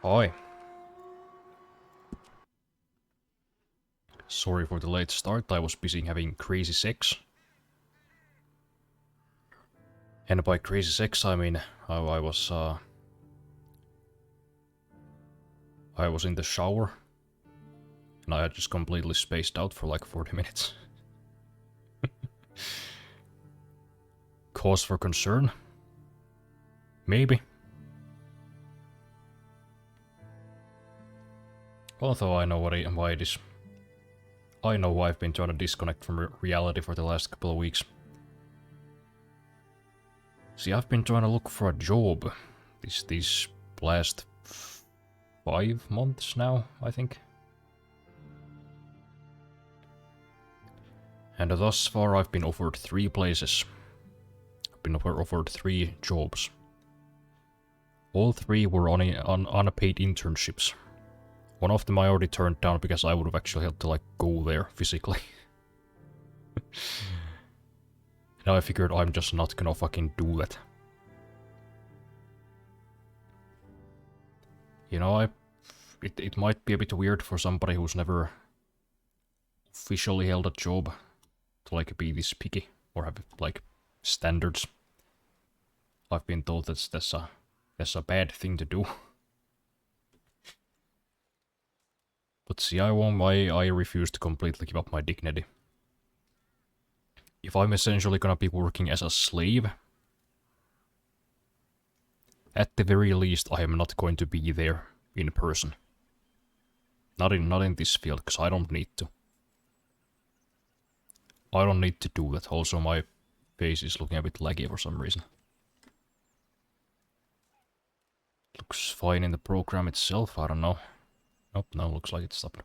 Hi. Sorry for the late start, I was busy having crazy sex. And by crazy sex I mean I was in the shower and I had just completely spaced out for like 40 minutes. Cause for concern? Maybe. Although I know why it is. I know why I've been trying to disconnect from reality for the last couple of weeks. See, I've been trying to look for a job these last 5 months now, I think. And thus far I've been offered 3 places. I've been offered 3 jobs. All 3 were on unpaid internships. One of them I already turned down because I would have actually had to like go there physically. Now I figured I'm just not gonna fucking do that. You know, it might be a bit weird for somebody who's never officially held a job to like be this picky or have like standards. I've been told that's a bad thing to do. But see, I refuse to completely give up my dignity. If I'm essentially gonna be working as a slave, at the very least I am not going to be there in person. Not in this field, because I don't need to. I don't need to do that. Also, my face is looking a bit laggy for some reason. Looks fine in the program itself, I don't know. Nope, no, looks like it stopped.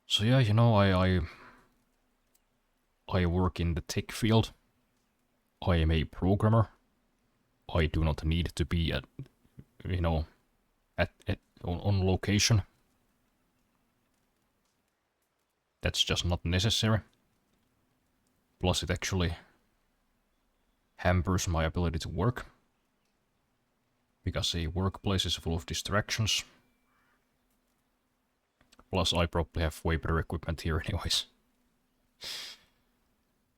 So yeah, you know, I work in the tech field. I am a programmer. I do not need to be at, you know, on location. That's just not necessary. Plus it actually hampers my ability to work. Because a workplace is full of distractions. Plus I probably have way better equipment here anyways.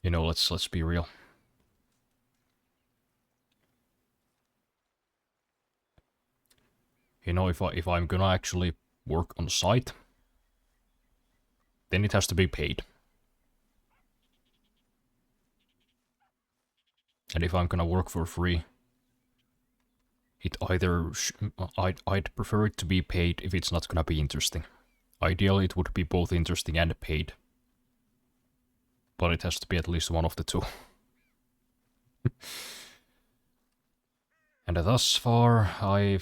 You know, let's be real. You know, if I'm gonna actually work on site, then it has to be paid. And if I'm gonna work for free, it either I'd prefer it to be paid if it's not gonna be interesting. Ideally, it would be both interesting and paid, but it has to be at least one of the two. And thus far, I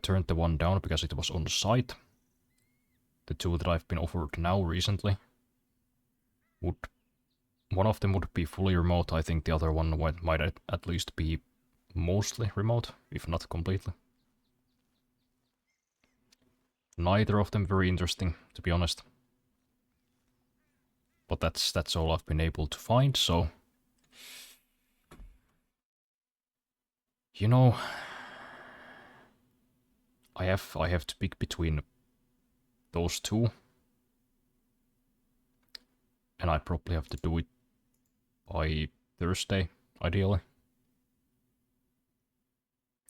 turned the one down because it was on site. The 2 that I've been offered now recently one of them would be fully remote. I think the other one might at least be mostly remote, if not completely. Neither of them very interesting, to be honest. But that's all I've been able to find, so... You know... I have to pick between those 2. And I probably have to do it by Thursday, ideally.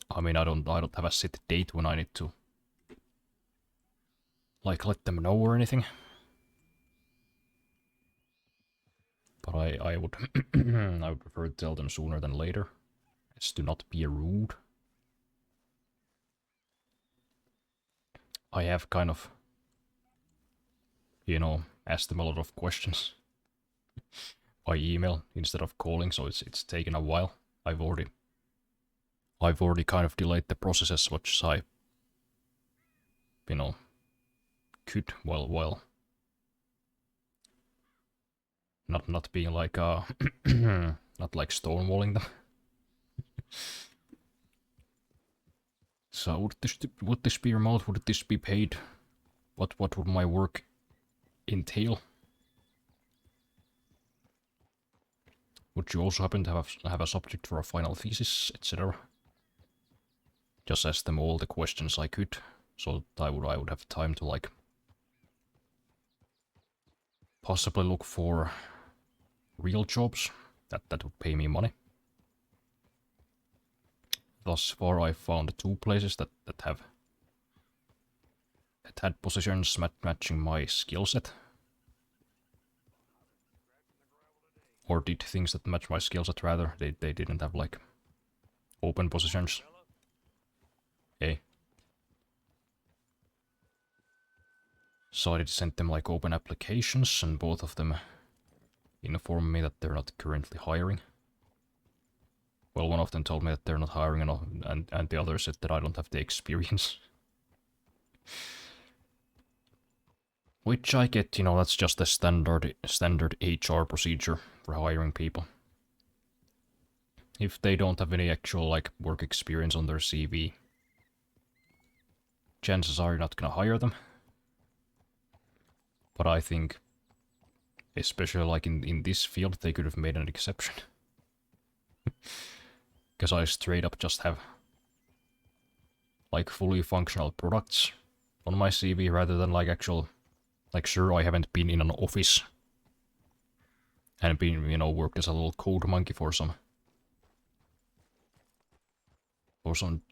I mean, I don't have a set date when I need to like let them know or anything. But I would I would prefer to tell them sooner than later, as to not be rude. I have kind of, you know, asked them a lot of questions by email instead of calling, so it's taken a while. I've already kind of delayed the process as much as I, you know, could while not being like not like stonewalling them. So would this be remote? Would this be paid? What would my work entail? Would you also happen to have a subject for a final thesis, etc.? just ask them all the questions I could, so that I would have time to like possibly look for real jobs that would pay me money. Thus far, I found 2 places that had positions matching my skill set, or did things that match my skill set rather. They didn't have like open positions. Hey. So I did send them like open applications, and both of them informed me that they're not currently hiring. Well, one of them told me that they're not hiring, and the other said that I don't have the experience. Which I get, you know, that's just a standard HR procedure for hiring people. If they don't have any actual like work experience on their CV, chances are you're not gonna hire them. But I think, especially like in this field, they could have made an exception. Because I straight up just have like fully functional products on my CV rather than like actual, like sure I haven't been in an office and been, you know, worked as a little code monkey for some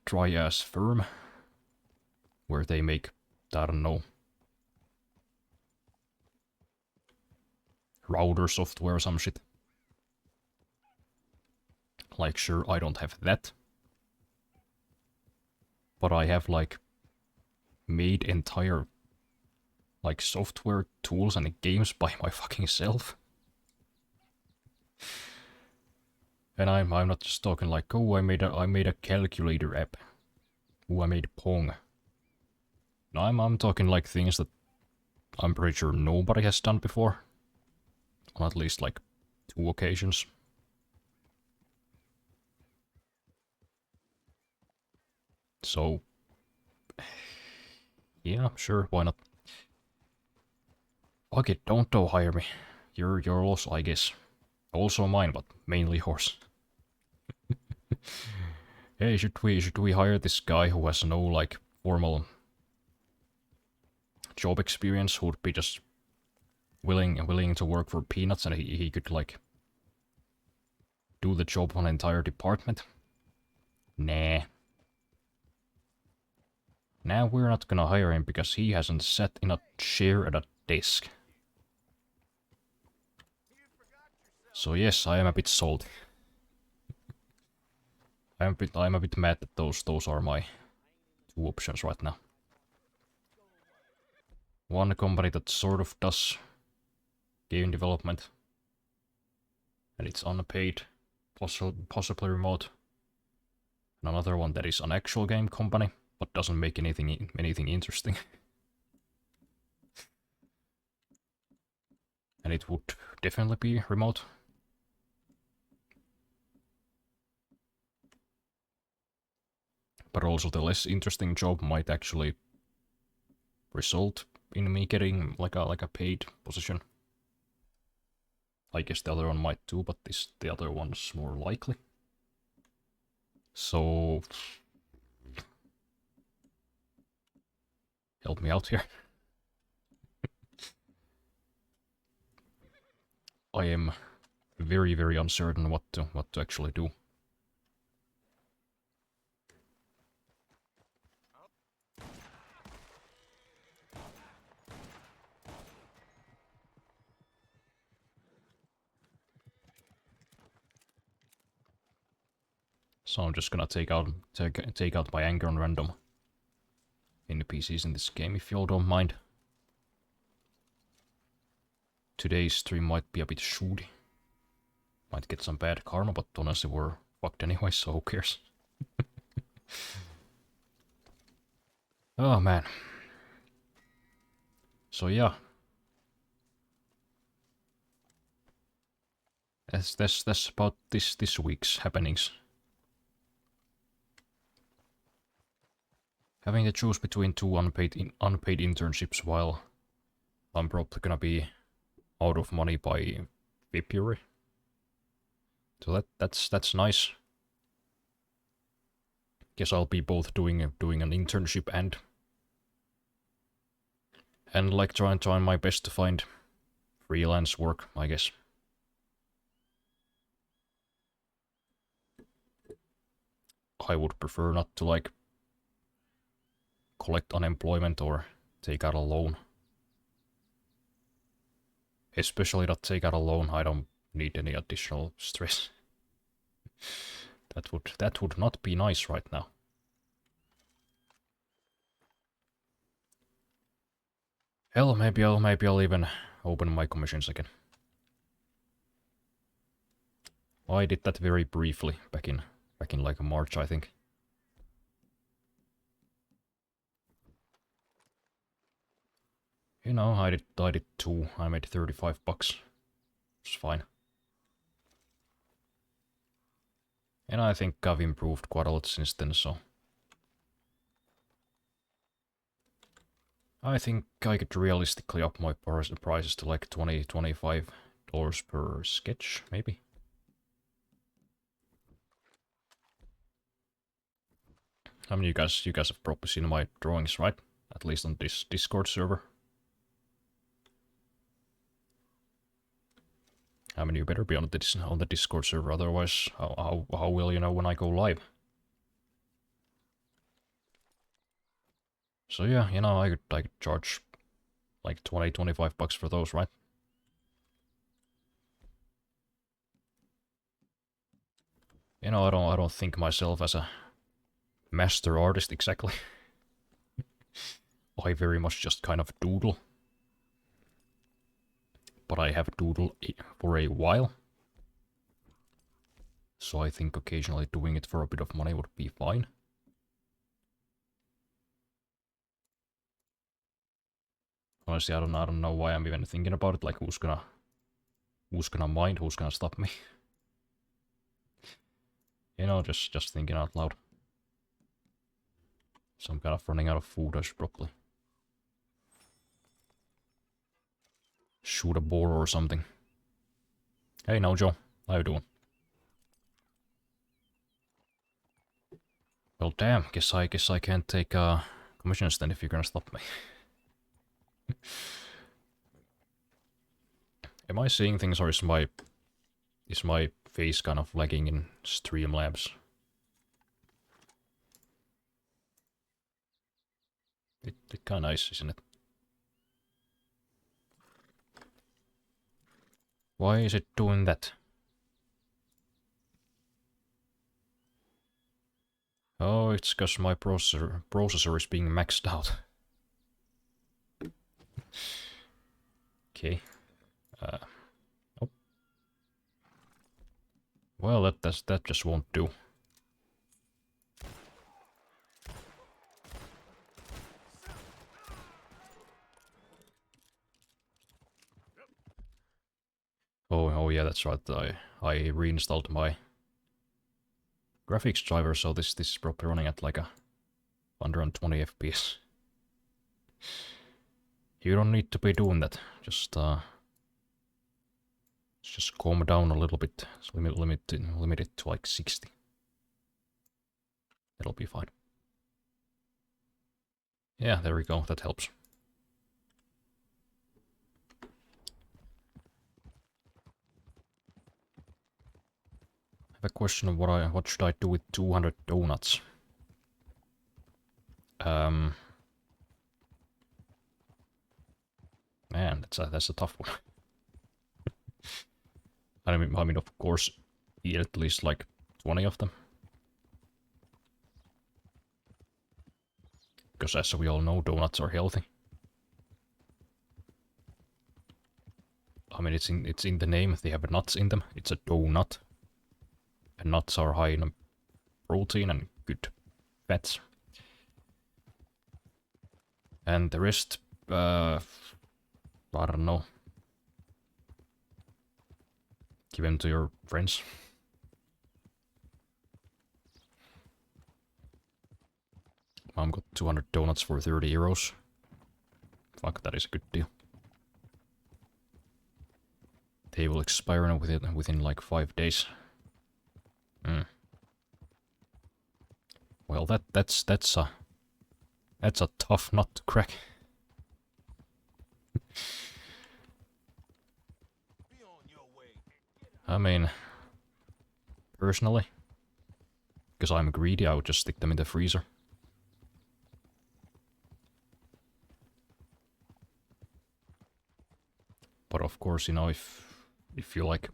dry ass firm where they make, I don't know, router software or some shit. Like sure I don't have that, but I have like made entire like software tools and games by my fucking self. And I'm not just talking like, oh, I made a calculator app. Oh, I made Pong. No, I'm talking like things that I'm pretty sure nobody has done before. On at least like 2 occasions. So yeah, sure, why not? Okay, don't hire me. You're also, I guess, also mine, but mainly yours. Hey, should we hire this guy who has no like formal job experience, who would be just willing to work for peanuts, and he could like do the job on an entire department? Nah. Now we're not gonna hire him because he hasn't sat in a chair at a desk. So yes, I am a bit salty. I'm a bit mad that those are my 2 options right now. One company that sort of does game development, and it's unpaid, possibly remote. And another one that is an actual game company, but doesn't make anything interesting. And it would definitely be remote. But also the less interesting job might actually result in me getting like a paid position. I guess the other one might too, but the other one's more likely. So help me out here. I am very uncertain what to actually do. So I'm just gonna take out my anger on random NPCs in this game, if you all don't mind. Today's stream might be a bit shooty. Might get some bad karma, but honestly we're fucked anyway, so who cares? Oh man. So yeah. That's about this week's happenings. Having to choose between 2 unpaid internships while I'm probably gonna be out of money by February. So that's nice. guess I'll be both doing an internship and like trying my best to find freelance work, I guess. I would prefer not to like collect unemployment or take out a loan. Especially not take out a loan. I don't need any additional stress. That would not be nice right now. Hell, maybe I'll even open my commissions again. I did that very briefly back in like March, I think. You know, I did 2. I made $35. It's fine. And I think I've improved quite a lot since then, so I think I could realistically up my prices to like $20-25 per sketch, maybe. I mean, you guys have probably seen my drawings, right? At least on this Discord server. I mean, you better be on the Discord server, otherwise, how will you know when I go live? So yeah, you know, I could charge like $20-25 for those, right? You know, I don't think myself as a master artist exactly. I very much just kind of doodle. But I have doodled for a while. So I think occasionally doing it for a bit of money would be fine. Honestly, I don't know why I'm even thinking about it. Like, who's gonna mind? Who's gonna stop me? You know, just thinking out loud. So I'm kind of running out of food. I should probably shoot a boar or something. Hey, now Joe, how you doing? Well, damn. Guess I can't take commissions then if you're gonna stop me. Am I seeing things, or is my face kind of lagging in Streamlabs? It kind of is, isn't it? Why is it doing that? Oh, it's because my processor is being maxed out. Okay. Oh. Well, that just won't do. Oh yeah, that's right. I reinstalled my graphics driver, so this is probably running at like 120 FPS. You don't need to be doing that. Just calm down a little bit. So limit it to like 60. It'll be fine. Yeah, there we go. That helps. I have a question of what should I do with 200 donuts? Man, that's a tough one. I mean, of course, eat at least like 20 of them. Because as we all know, donuts are healthy. I mean, it's in the name. They have nuts in them. It's a donut. And nuts are high in protein and good fats. And the rest, I don't know. Give them to your friends. Mom got 200 donuts for 30 euros. Fuck, that is a good deal. They will expire within like 5 days. Well, that's a tough nut to crack. I mean, personally, because I'm greedy, I would just stick them in the freezer. But of course, you know, if you like,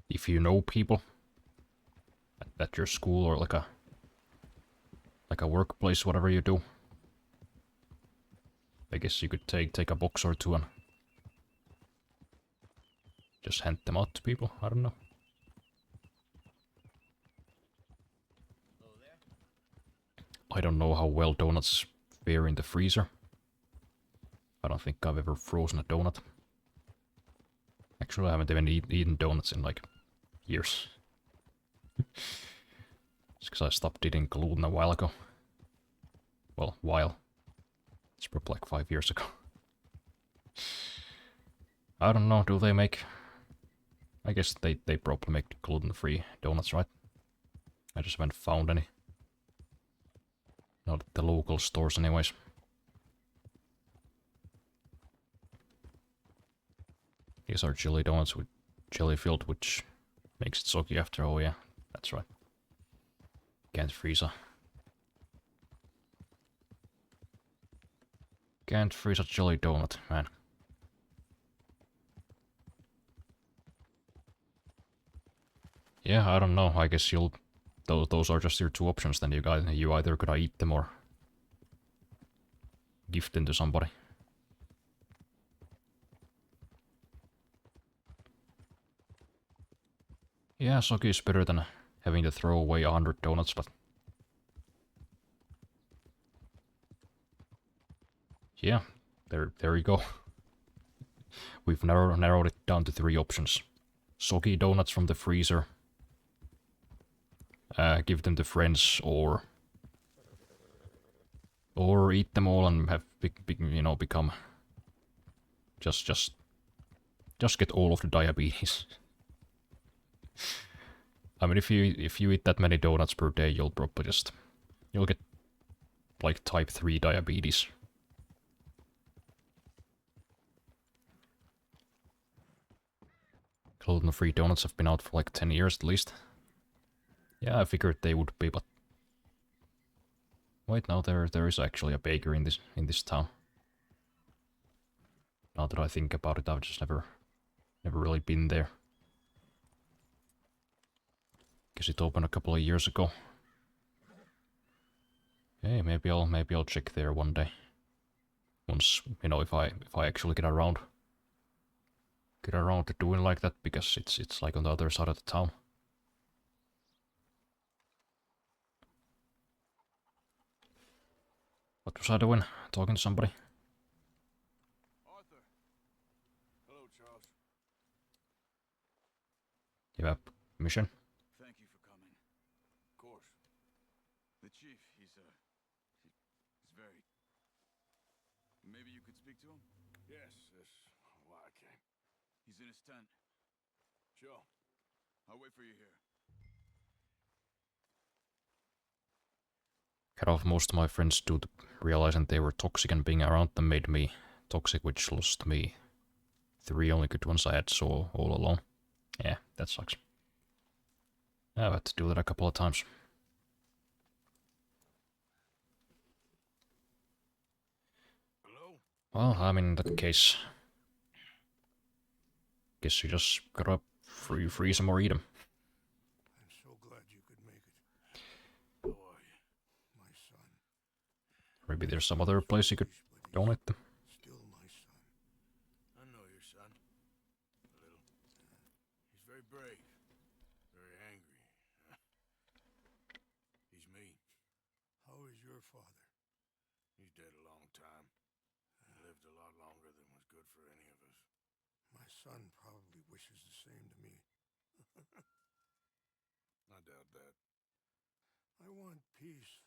if you know people at your school or like a workplace, whatever you do, I guess you could take a box or two and just hand them out to people. I don't know. I don't know how well donuts fare in the freezer. I don't think I've ever frozen a donut. Actually, I haven't even eaten donuts in like years. It's because I stopped eating gluten a while ago. Well, it's probably like 5 years ago. I don't know, do they make... I guess they probably make gluten-free donuts, right? I just haven't found any. Not at the local stores anyways. These are jelly donuts with jelly filled, which makes it soggy after. Oh yeah, that's right. Can't freeze a... Can't freeze a jelly donut, man. Yeah, I don't know. I guess you'll... Those are just your two options. Then you either gotta eat them or gift them to somebody. Yeah, soggy is better than having to throw away 100 donuts, but... Yeah, there you go. We've narrowed it down to 3 options. Soggy donuts from the freezer. Give them to friends, or eat them all and have become just get all of the diabetes. I mean, if you eat that many donuts per day, you'll probably you'll get like type 3 diabetes. Gluten-free donuts have been out for like 10 years at least. Yeah, I figured they would be, but wait, no, there is actually a bakery in this town. Now that I think about it, I've just never really been there. Guess it opened a couple of years ago. Hey, maybe I'll check there one day. Once, you know, if I actually get around to doing like that, because it's like on the other side of the town. What was I doing? Talking to somebody? Arthur. Hello, Charles. You have mission? Thank you for coming. Of course. The chief, he's very... Maybe you could speak to him? Yes, that's why I came. He's in his tent. Sure. I'll wait for you here. Cut off most of my friends due to realizing they were toxic, and being around them made me toxic, which lost me 3 only good ones I had so all alone. Yeah, that sucks. I've had to do that a couple of times. Hello? Well, I mean, in that case, guess you just gotta freeze them or eat them. I'm so glad you could make it, How are you? my son. Maybe there's some other place you could donate them. Still my son. I know your son. A little. He's very brave. Very angry. He's mean. How is your father? He's dead a long time. He lived a lot longer than was good for any of us. My son probably wishes the same to me. I doubt that. I want peace.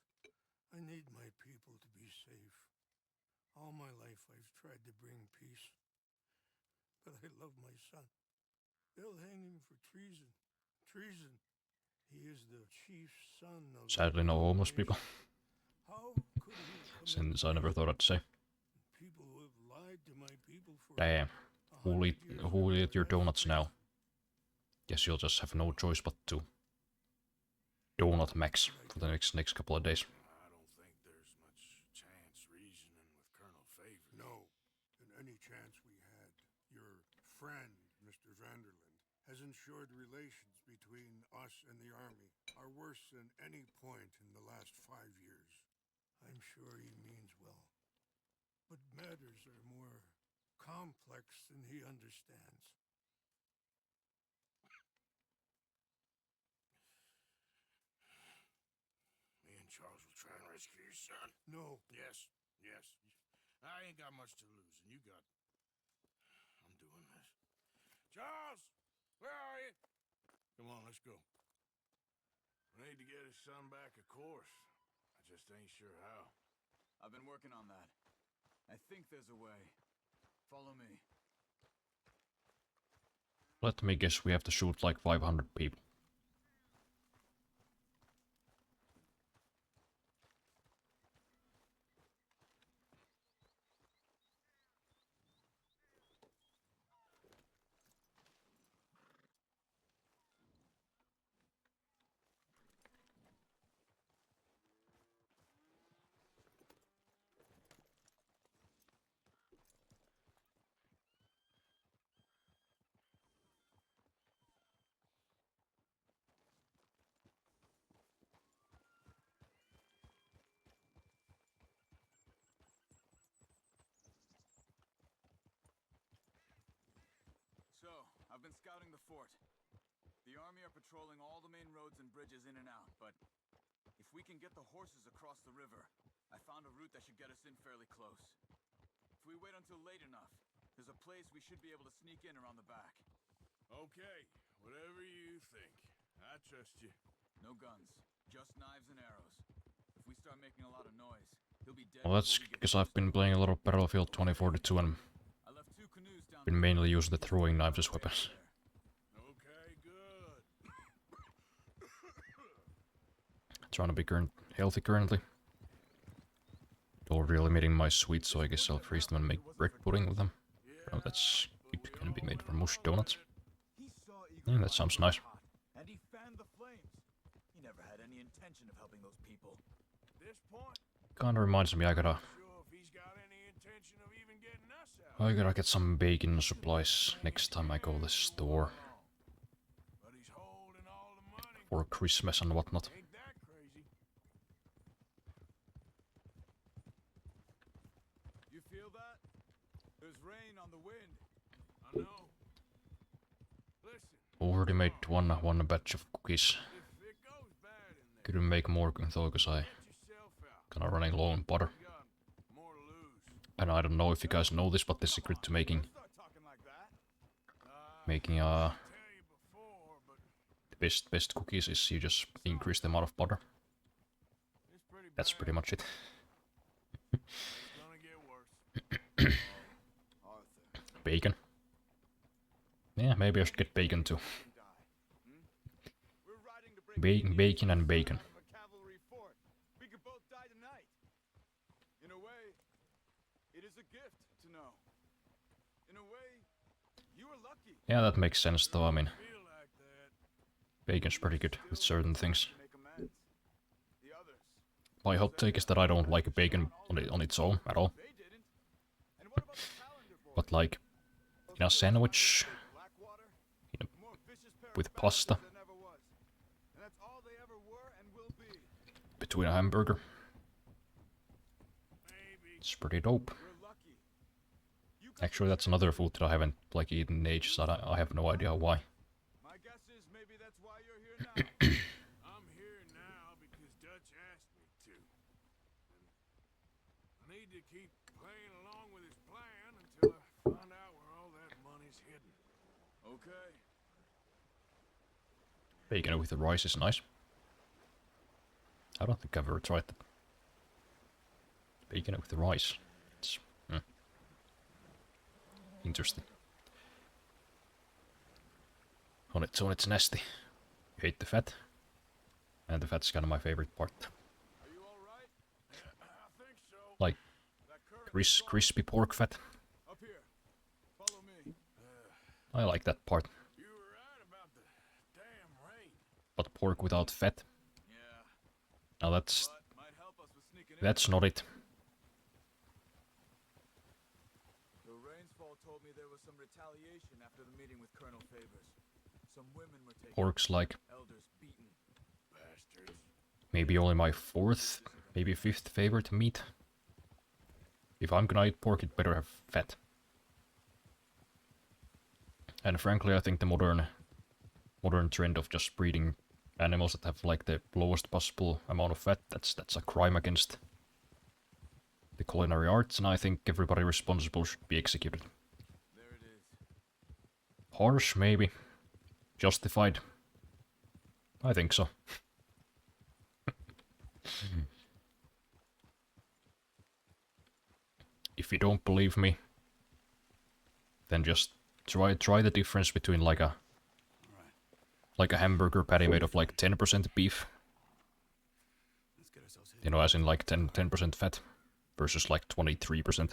I need my people to be safe. All my life I've tried to bring peace. But I love my son. They'll hang him for treason. Treason. He is the chief's son of the Sadly, no homeless people. nation. How could he commit Since I never treason? thought I'd say. People who have lied to my people for Damn. 100 years Who'll of eat your their life donuts now? Guess you'll just have no choice but to donut max for the next couple of days. I don't think there's much chance reasoning with Colonel Favor. No, and any chance we had, your friend, Mr. Vanderland, has ensured relations between us and the army are worse than any point in the last 5 years. I'm sure he means well, but matters are more complex than he understands. Me and Charles will try and rescue your son. No, Yes, yes. I ain't got much to lose, and you got... I'm doing this. Charles! Where are you? Come on, let's go. We need to get his son back, of course. I just ain't sure how. I've been working on that. I think there's a way. Follow me. Let me guess, we have to shoot like 500 people. So, I've been scouting the fort. The army are patrolling all the main roads and bridges in and out, but if we can get the horses across the river, I found a route that should get us in fairly close. If we wait until late enough, there's a place we should be able to sneak in around the back. Okay, whatever you think. I trust you. No guns, just knives and arrows. If we start making a lot of noise, he'll be dead. Well, that's before we get because close I've been playing a lot of Battlefield 2042 and I left 2 canoes down been mainly using the throwing knives as weapons. Okay, good. Trying to be healthy currently. Already limiting my sweets, so I guess I'll freeze them and make bread pudding with them. Oh, that's it can be made from mushed donuts. He saw Yeah, that sounds nice. and he fanned the flames. He never had any intention of helping those people. This point, Kinda reminds me, sure if he's got any intention of even getting us out. I gotta get some bacon supplies next time I go to the store But he's holding all the money. for Christmas and whatnot. Ain't that crazy? You feel that? There's rain on the wind. I know. Listen, Already made one batch of cookies. if it goes bad in there, Couldn't make more though, because I get yourself out. kinda running low on butter. You got more to lose. And I don't know if you guys know this, but the secret to making Start talking like that. Tell you before, but the best cookies is you just increase the amount of butter. it's pretty bad. That's pretty much it. It's gonna get worse. Arthur, Bacon. Yeah, maybe I should get bacon too. can die. We're riding to bring Bacon and bacon. out of a cavalry fort. We could both die tonight. In a way, it is a gift to know. In a way, you were lucky. Yeah, that makes sense though. I mean, Feel like that. bacon's pretty good with certain things. To make amends. The others, My hot take is that I don't like bacon on its own at all. they didn't. And what about the calendar boys? But like, in a sandwich, Blackwater? in More vicious pair with of pasta. bastards than ever was. And that's all they ever were and will be. between a hamburger, Maybe. it's pretty dope. We're lucky. You got Actually, that's another food that I haven't like eaten in ages, so I have no idea why. My guess is maybe that's why you're here now. I'm here now because Dutch asked me to. And I need to keep playing along with his plan until I find out where all that money's hidden. Okay. Bacon with the rice is nice. I don't think I've ever tried that. Bacon with the rice. It's interesting. On its own, it's nasty. You hate the fat. And the fat's kind of my favorite part. Are you all right? I think so. Like That curve is crispy pork fat. up here. Follow me. I like that part. You were right about the damn rain. But pork without fat, Yeah, now that's but might help us with sneaking in. not it. The Rainsfall told me there was some retaliation after the meeting with Colonel Favors. Some women were taken. Pork's like Elders beaten. Bastards. maybe only my fourth, maybe fifth favorite meat. If I'm gonna eat pork, it better have fat. And frankly, I think the modern trend of just breeding animals that have like the lowest possible amount of fat, that's a crime against the culinary arts, and I think everybody responsible should be executed. There it is. Harsh, maybe. Justified. I think so. If you don't believe me, then just try the difference between like a hamburger patty made of like 10% beef, Let's get ourselves hit. you know, as in like 10% fat, versus like 23%.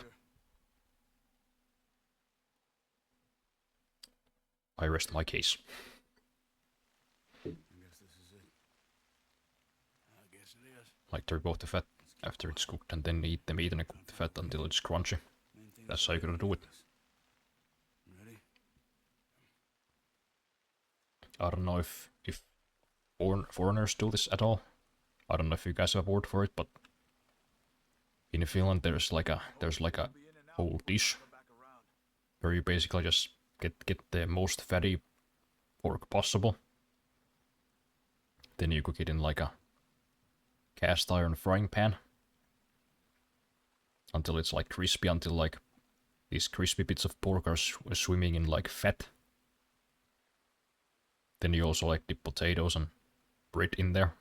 I rest my case. I guess this is it. I guess it is. Like to remove the fat after it's cooked and then eat the meat and cook the fat until it's crunchy. Main thing That's is how you gotta do it. Ready? I don't know if foreigners do this at all. I don't know if you guys have a word for it, but in Finland there's like a whole dish where you basically just get the most fatty pork possible. Then you cook it in like a cast iron frying pan until it's like crispy, until like these crispy bits of pork are swimming in like fat. Then you also like dip potatoes and bread in there.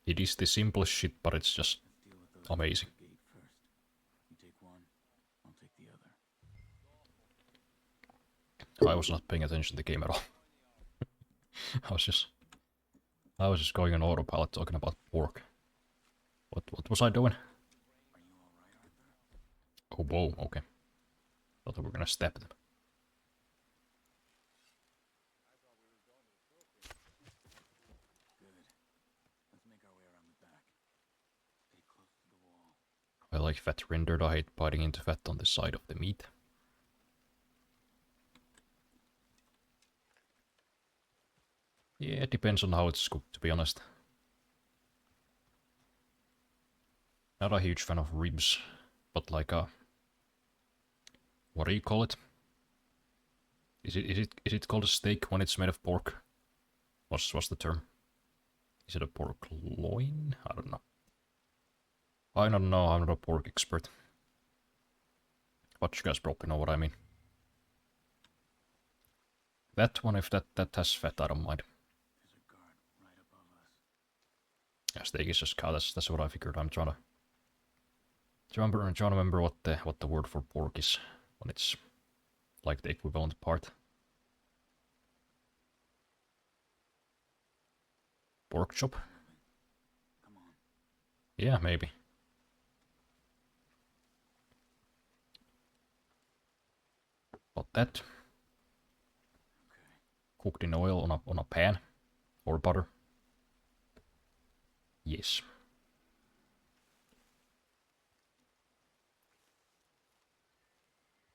It is the simplest shit, but it's just amazing. Gate first. You take one, I'll take the other. I was not paying attention to the game at all. I was just going on autopilot talking about pork. What was I doing? Oh, whoa, okay. Thought we were gonna stab them. Good. Let's make our way around the back. Stay close to the wall. I like fat rendered. I hate biting into fat on the side of the meat. Yeah, it depends on how it's cooked, to be honest. Not a huge fan of ribs, but like a... What do you call it? Is it called a steak when it's made of pork? What's the term? Is it a pork loin? I don't know. I don't know, I'm not a pork expert. But you guys probably know what I mean. That one, if that has fat, I don't mind. There's a guard right above us. Yeah, steak is just cow. That's what I figured. I'm trying to remember what the word for pork is when it's like the equivalent part. Pork chop? Come on. Yeah, maybe. But that Okay. cooked in oil on a pan or butter. Yes.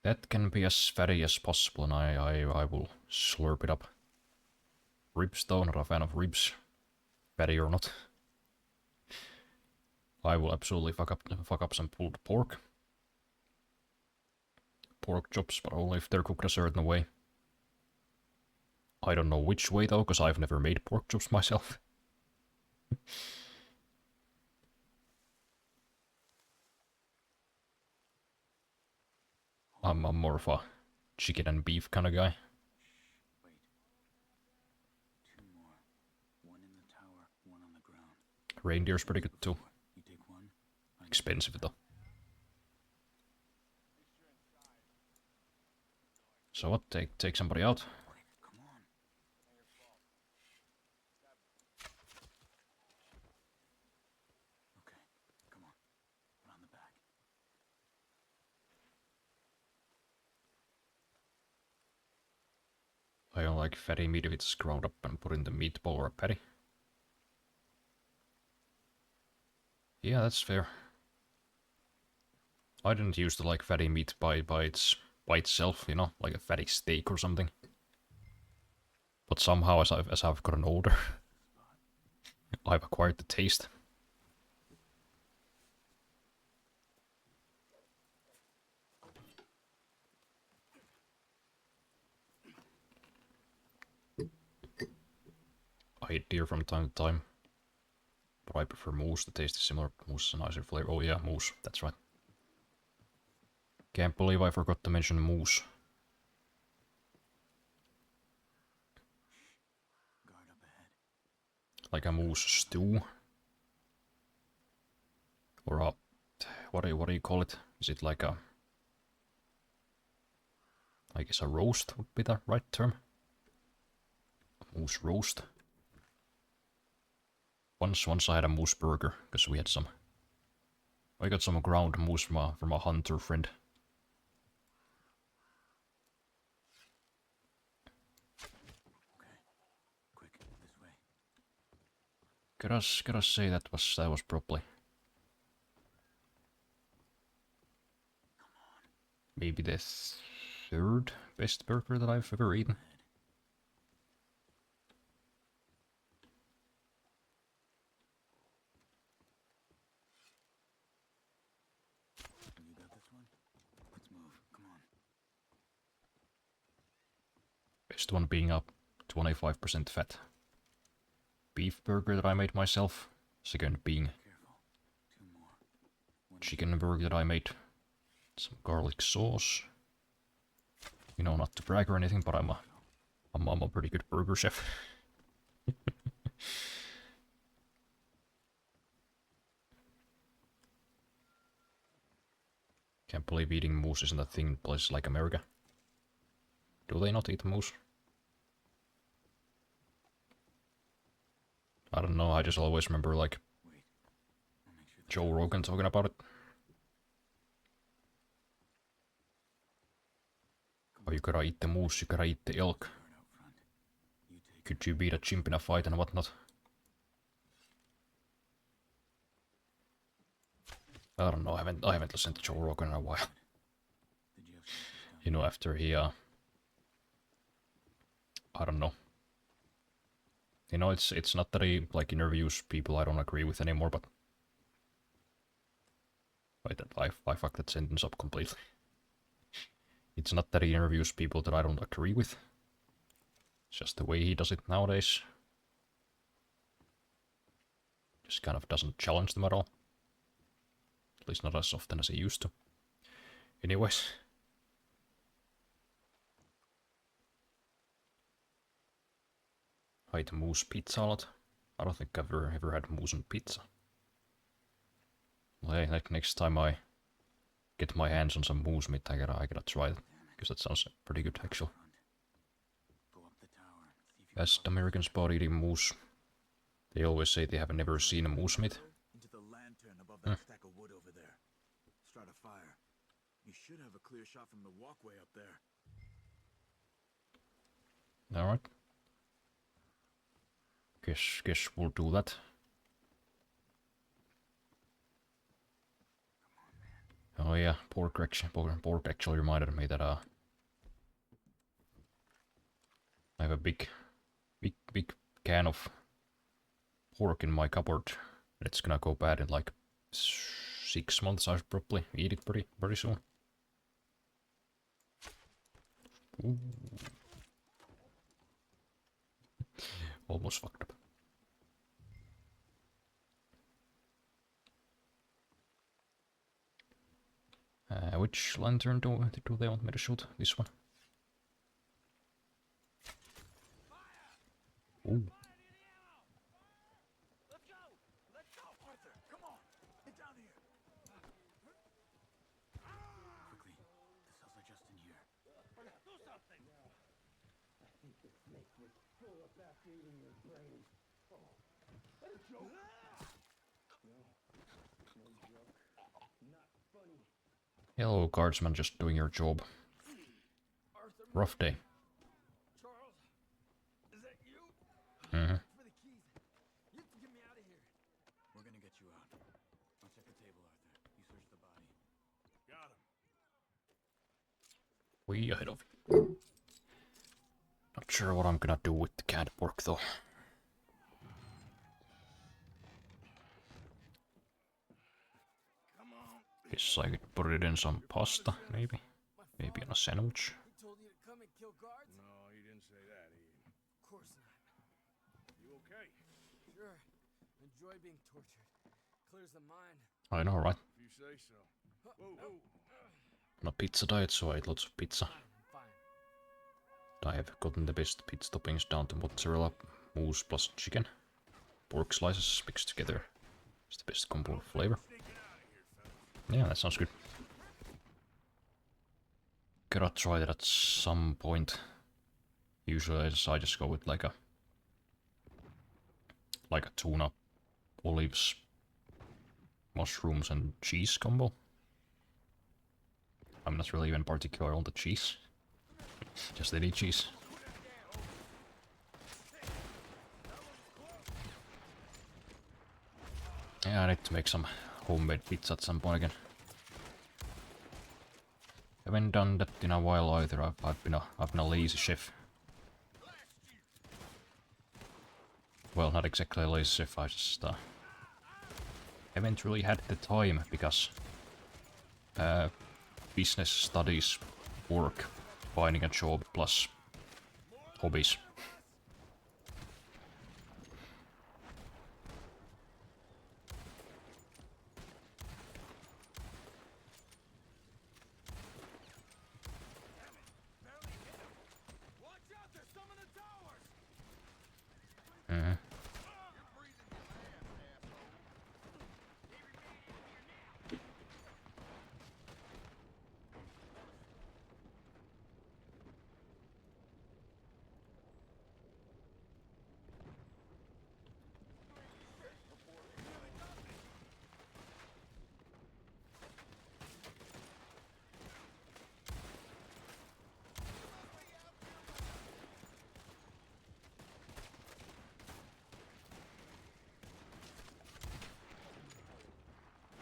That can be as fatty as possible, and I will slurp it up. Ribs though, not a fan of ribs. Fatty or not. I will absolutely fuck up some pulled pork. Pork chops, but only if they're cooked a certain way. I don't know which way though, because I've never made pork chops myself. I'm more of a chicken and beef kind of guy. Wait. Two more. One in the tower, one on the ground. Reindeer's pretty good too. You take one. Expensive though. So what? Take somebody out? Quick, come on. I don't like fatty meat if it's ground up and put in the meatball or a patty. Yeah, that's fair. I didn't used to like fatty meat by itself, you know, like a fatty steak or something. But somehow, as I've gotten older, I've acquired the taste. I eat deer from time to time, but I prefer moose. The taste is similar. Moose is a nicer flavor. Oh yeah, moose. That's right. Can't believe I forgot to mention moose. Guard up ahead. Like a moose stew, or a what do you call it? Is it like a? I guess a roast would be the right term. A moose roast. Once I had a moose burger because we had some. I got some ground moose from a hunter friend. Okay. Quick, this way. Gotta say that was probably maybe the third best burger that I've ever eaten. You got this one? Let's move. Come on. Best one being up 25% fat. Beef burger that I made myself. Second being Careful. Two more. chicken burger that I made. Some garlic sauce. You know, not to brag or anything, but I'm a pretty good burger chef. Can't believe eating moose isn't a thing in places like America. Do they not eat moose? I don't know, I just always remember like Wait. I'll make sure Joe Rogan talking about it. Oh, you gotta eat the moose, you gotta eat the elk. guard out front. You take Could you beat a chimp in a fight and whatnot? I don't know, I haven't listened to Joe Rogan in a while. the jail station down. You know, after he I don't know. You know, it's not that he like interviews people I don't agree with anymore, but wait, I fucked that sentence up completely. It's not that he interviews people that I don't agree with. It's just the way he does it nowadays. Just kind of doesn't challenge them at all. At least not as often as he used to. Anyways. I ate moose pizza salad. I don't think I've ever had moose on pizza. Well, hey, like next time I get my hands on some moose meat, I gotta try it. Because that sounds pretty good actually. Go up the tower. See if you Best American spot eating moose. They always say they have never seen a moose meat. into the lantern above that stack of wood over there. Start a fire. You should have a clear shot from the walkway up there. Alright. Guess we'll do that. Oh yeah, pork actually reminded me that I have a big can of pork in my cupboard. It's gonna go bad in like 6 months. I should probably eat it pretty soon. Ooh. Almost fucked up. Which lantern do they want me to shoot? This one. Ooh. Let's go! Let's go! Arthur, come on! Get down here! Quickly. The cells are just in here. Do something! I think the snake was full up after eating your brains. Oh, what a joke! No, no joke. Not funny. Hello, guardsman, just doing your job. Arthur, Rough day. Charles, We're gonna get you out. I'll check the table, Arthur. You search the body. Got him. Way ahead of you. Not sure what I'm gonna do with the cat pork though. Come on. Guess I could put it in some pasta, maybe. Maybe in a sandwich. He told you to come and kill guards? No, he didn't say that. Of course not. You okay? Sure. Enjoy being tortured. Clears the mind. I know, right? If you say so. Whoa, whoa. On a pizza diet, so I ate lots of pizza. Fine. I have gotten the best pizza toppings down to mozzarella, mousse plus chicken. Pork slices mixed together. It's the best combo of flavor. Yeah, that sounds good. Gotta try that at some point. Usually I just go with like a tuna, olives, mushrooms and cheese combo. I'm not really even particular on the cheese. Just any cheese. Yeah, I need to make some homemade pizza at some point again. Haven't done that in a while either. I've been a lazy chef. Well, not exactly a lazy chef. I just haven't really had the time because business, studies, work, finding a job plus hobbies. Watch out! There's some in the towers! Mhm.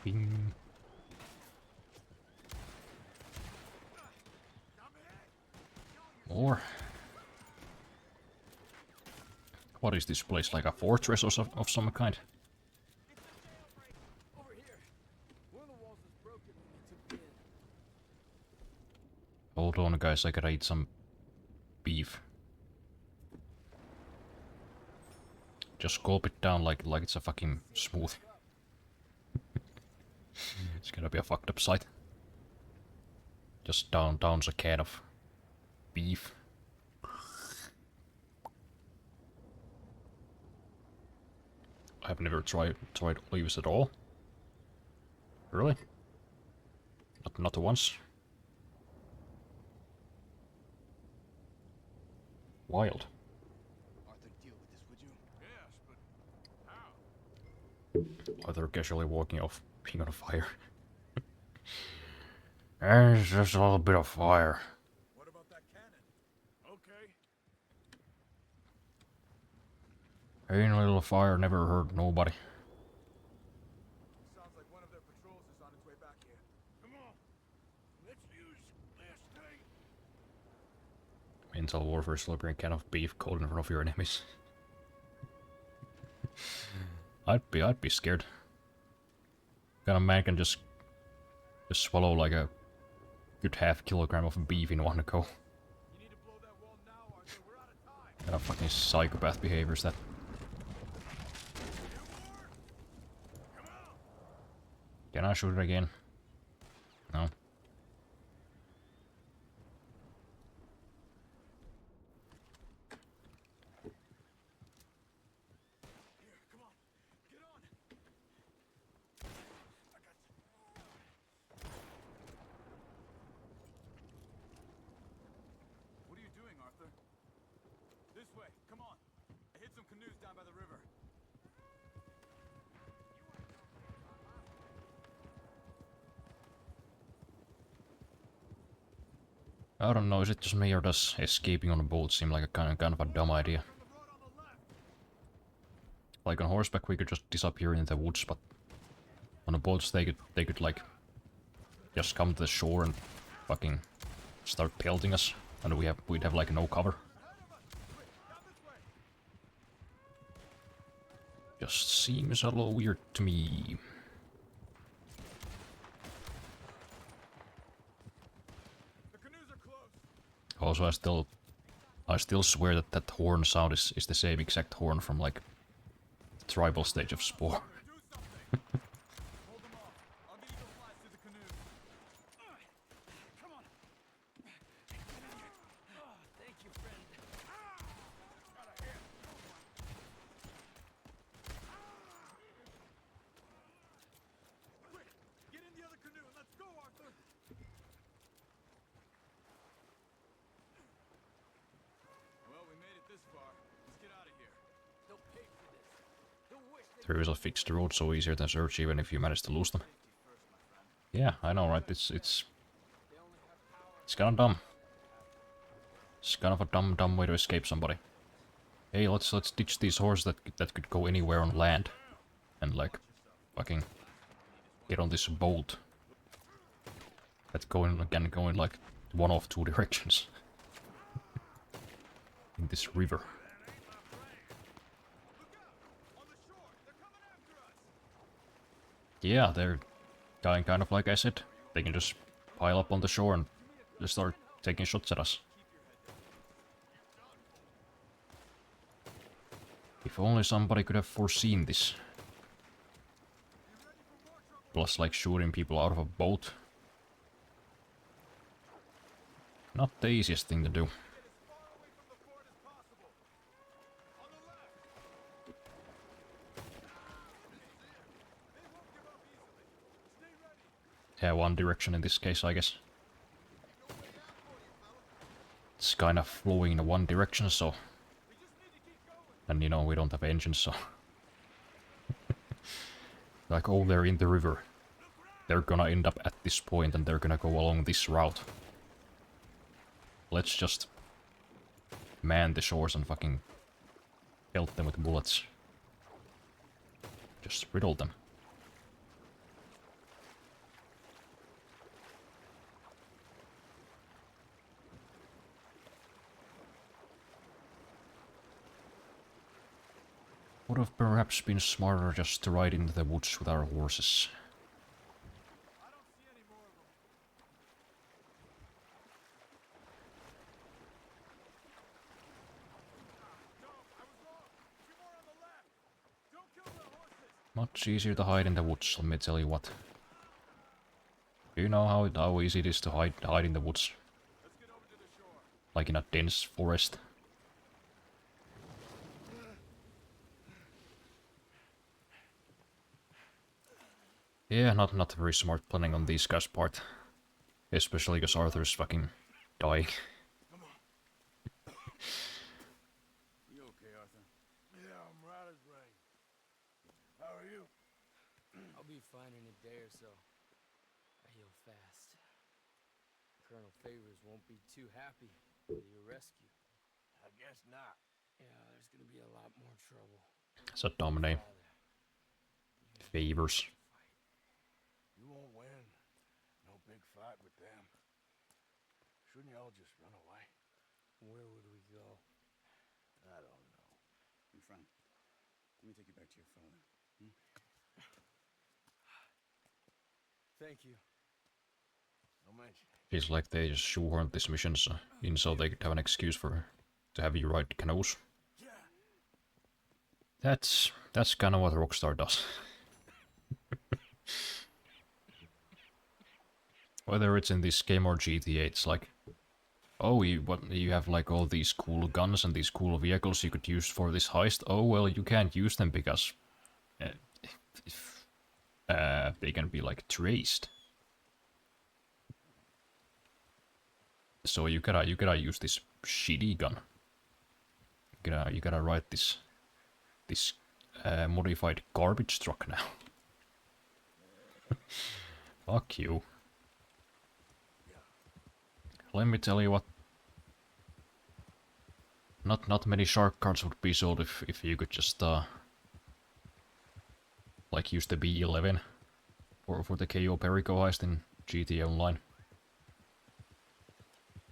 Bing. More. What is this place, like a fortress of some kind? Over here. One of the walls is broken when you took me in. Hold on guys, I gotta eat some beef. Just gulp it down like it's a fucking smoothie. It's gonna be a fucked up sight. Just downs a can of beef. I've never tried olives at all. Really? Not once. Wild. Arthur, deal with this, would you? Yes, but how? Arthur casually walking off, being on fire. There's just a little bit of fire. What about that cannon? Okay. Ain't a little fire never hurt nobody. Sounds like one of their patrols is on its way back here. Come on. Let's use this thing. Mental warfare slurping a can of beef cold in front of your enemies. I'd be scared. Kind of man can just swallow like a good half-kilogram of beef in one go. You need to blow that wall now, Arthur. We're out of time. Kind of fucking psychopath behaviors that. Can I shoot it again? No. Here, come on. Get on. I got you. What are you doing, Arthur? This way. Come on. I hit some canoes down by the river. I don't know, is it just me or does escaping on a boat seem like a kind of a dumb idea? Like on horseback we could just disappear in the woods, but on the boats they could like just come to the shore and fucking start pelting us, and we'd have like no cover. Just seems a little weird to me. The canoes are close. Also, I still swear that that horn sound is the same exact horn from like tribal stage of Spore. Do something. Hold them off. I'll get eagle flies to the canoes. Come on. Thank you, friend. Quick, get in the other canoe and let's go, Arthur. Well, we made it this far. Let's get out of here. They'll pay for this. They'll wish they There is a fixed road, so easier than search even if you manage to lose them. Yeah, I know, right? It's kind of dumb. It's kind of a dumb way to escape somebody. Hey, let's ditch these horses that could go anywhere on land, and like fucking get on this boat that can go in like one of two directions in this river. Yeah, they're kind of like I said. They can just pile up on the shore and just start taking shots at us. If only somebody could have foreseen this. Plus, like, shooting people out of a boat. Not the easiest thing to do. Yeah, one direction in this case, I guess. It's kind of flowing in one direction, so... And, you know, we don't have engines, so... Like, oh, they're in the river. They're gonna end up at this point, and they're gonna go along this route. Let's just... man the shores and fucking... pelt them with bullets. Just riddle them. Would have perhaps been smarter just to ride into the woods with our horses. Much easier to hide in the woods, let me tell you what. Do you know how easy it is to hide in the woods? Like in a dense forest. Yeah, not very smart planning on these guys' part. Especially because Arthur's fucking dying. You okay, Arthur? Yeah, I'm right as rain. How are you? I'll be fine in a day or so. I heal fast. Colonel Favors won't be too happy with your rescue. I guess not. Yeah, there's gonna be a lot more trouble. It's a dumb name. Favors. You won't win. No big fight with them. Shouldn't you all just run away? Where would we go? I don't know. My friend, let me take you back to your father. Thank you. No mention. Feels like they just shoehorned these missions in so they could have an excuse to have you ride canoes. That's kind of what Rockstar does. Whether it's in this game or GTA, it's like, oh, you have like all these cool guns and these cool vehicles you could use for this heist. Oh well, you can't use them because they can be like traced. So you gotta use this shitty gun. You gotta ride this modified garbage truck now. Fuck you. Let me tell you what. Not many shark cards would be sold if you could just like used to be 11 for the KO Perico heist in GTA Online.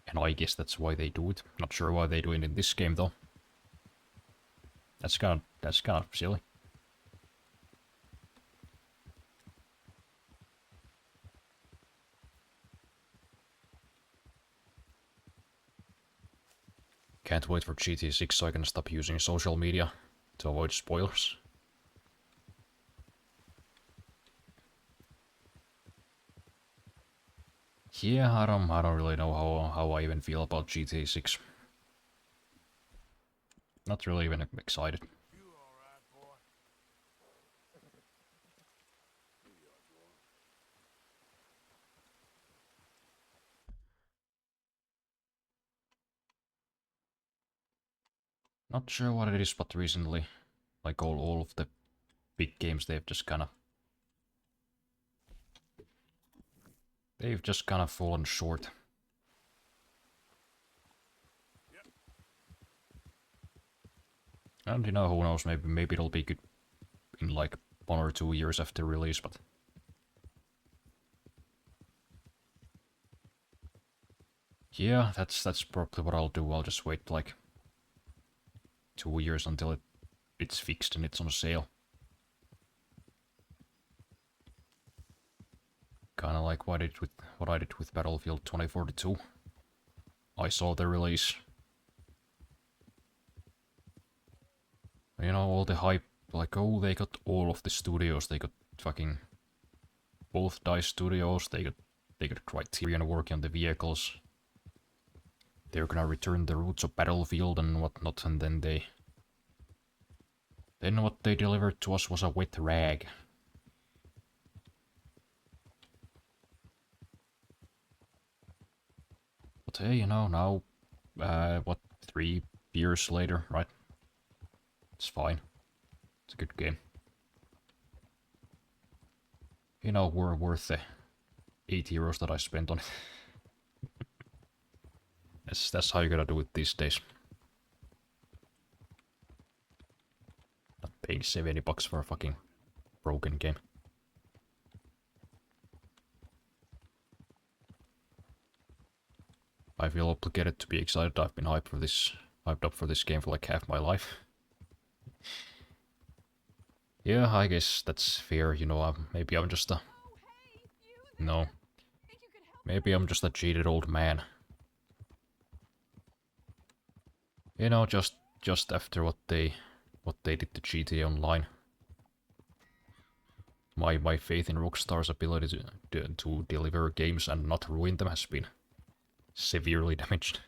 And I guess that's why they do it. Not sure why they do it in this game though. That's kind of silly. Can't wait for GTA 6 so I can stop using social media to avoid spoilers. Yeah, I don't really know how I even feel about GTA 6. Not really even excited. You all right, boy? Not sure what it is, but recently, like all of the big games, they've just kind of fallen short. And you know, who knows, maybe it'll be good in like 1 or 2 years after release, but yeah, that's probably what I'll do. I'll just wait like 2 years until it's fixed and it's on sale. Kinda like what I did with Battlefield 2042. I saw the release. You know, all the hype, like, oh, they got all of the studios. They got fucking both DICE studios. They got Criterion working on the vehicles. They're gonna return the roots of Battlefield and whatnot, and then what they delivered to us was a wet rag. But hey, you know, now, 3 years later, right? It's fine. It's a good game. You know, we're worth the €8 that I spent on it. That's how you gotta do it these days. Not paying $70 for a fucking broken game. I feel obligated to be excited. I've been hyped up for this game for like half my life. Yeah, I guess that's fair. You know, maybe I'm just a no. Maybe I'm just a cheated old man. You know, just after what they did to GTA Online. My faith in Rockstar's ability to deliver games and not ruin them has been severely damaged.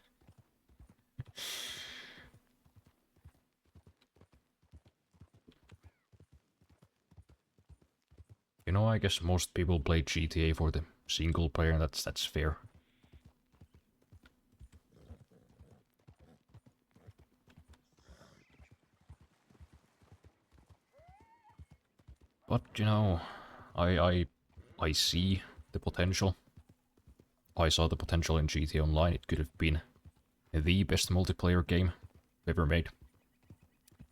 You know, I guess most people play GTA for the single player, and that's fair. But you know, I see the potential. I saw the potential in GTA Online. It could have been the best multiplayer game ever made.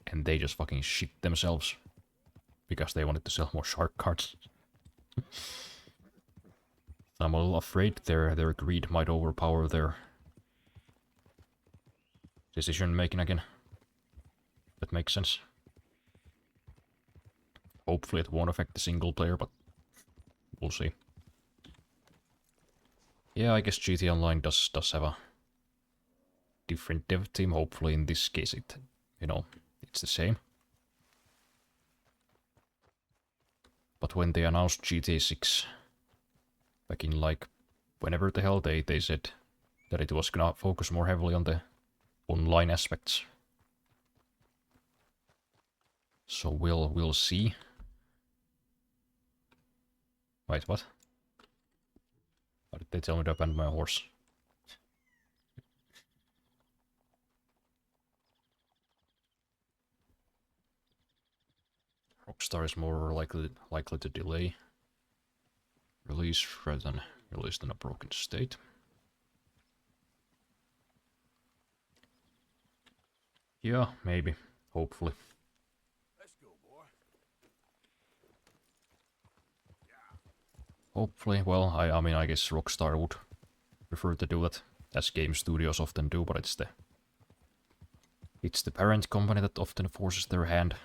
And they just fucking shit themselves because they wanted to sell more shark cards. I'm a little afraid their greed might overpower their decision making again. That makes sense. Hopefully it won't affect the single player, but we'll see. Yeah, I guess GTA Online does have a different dev team. Hopefully in this case it's the same. But when they announced GTA 6 back in like whenever the hell they said that it was gonna focus more heavily on the online aspects. So we'll see. Wait, what? Why did they tell me to abandon my horse? Rockstar is more likely to delay release rather than released in a broken state. Yeah, maybe. Hopefully. Let's go, boy. Hopefully, well, I mean, I guess Rockstar would prefer to do that, as game studios often do, but it's the parent company that often forces their hand,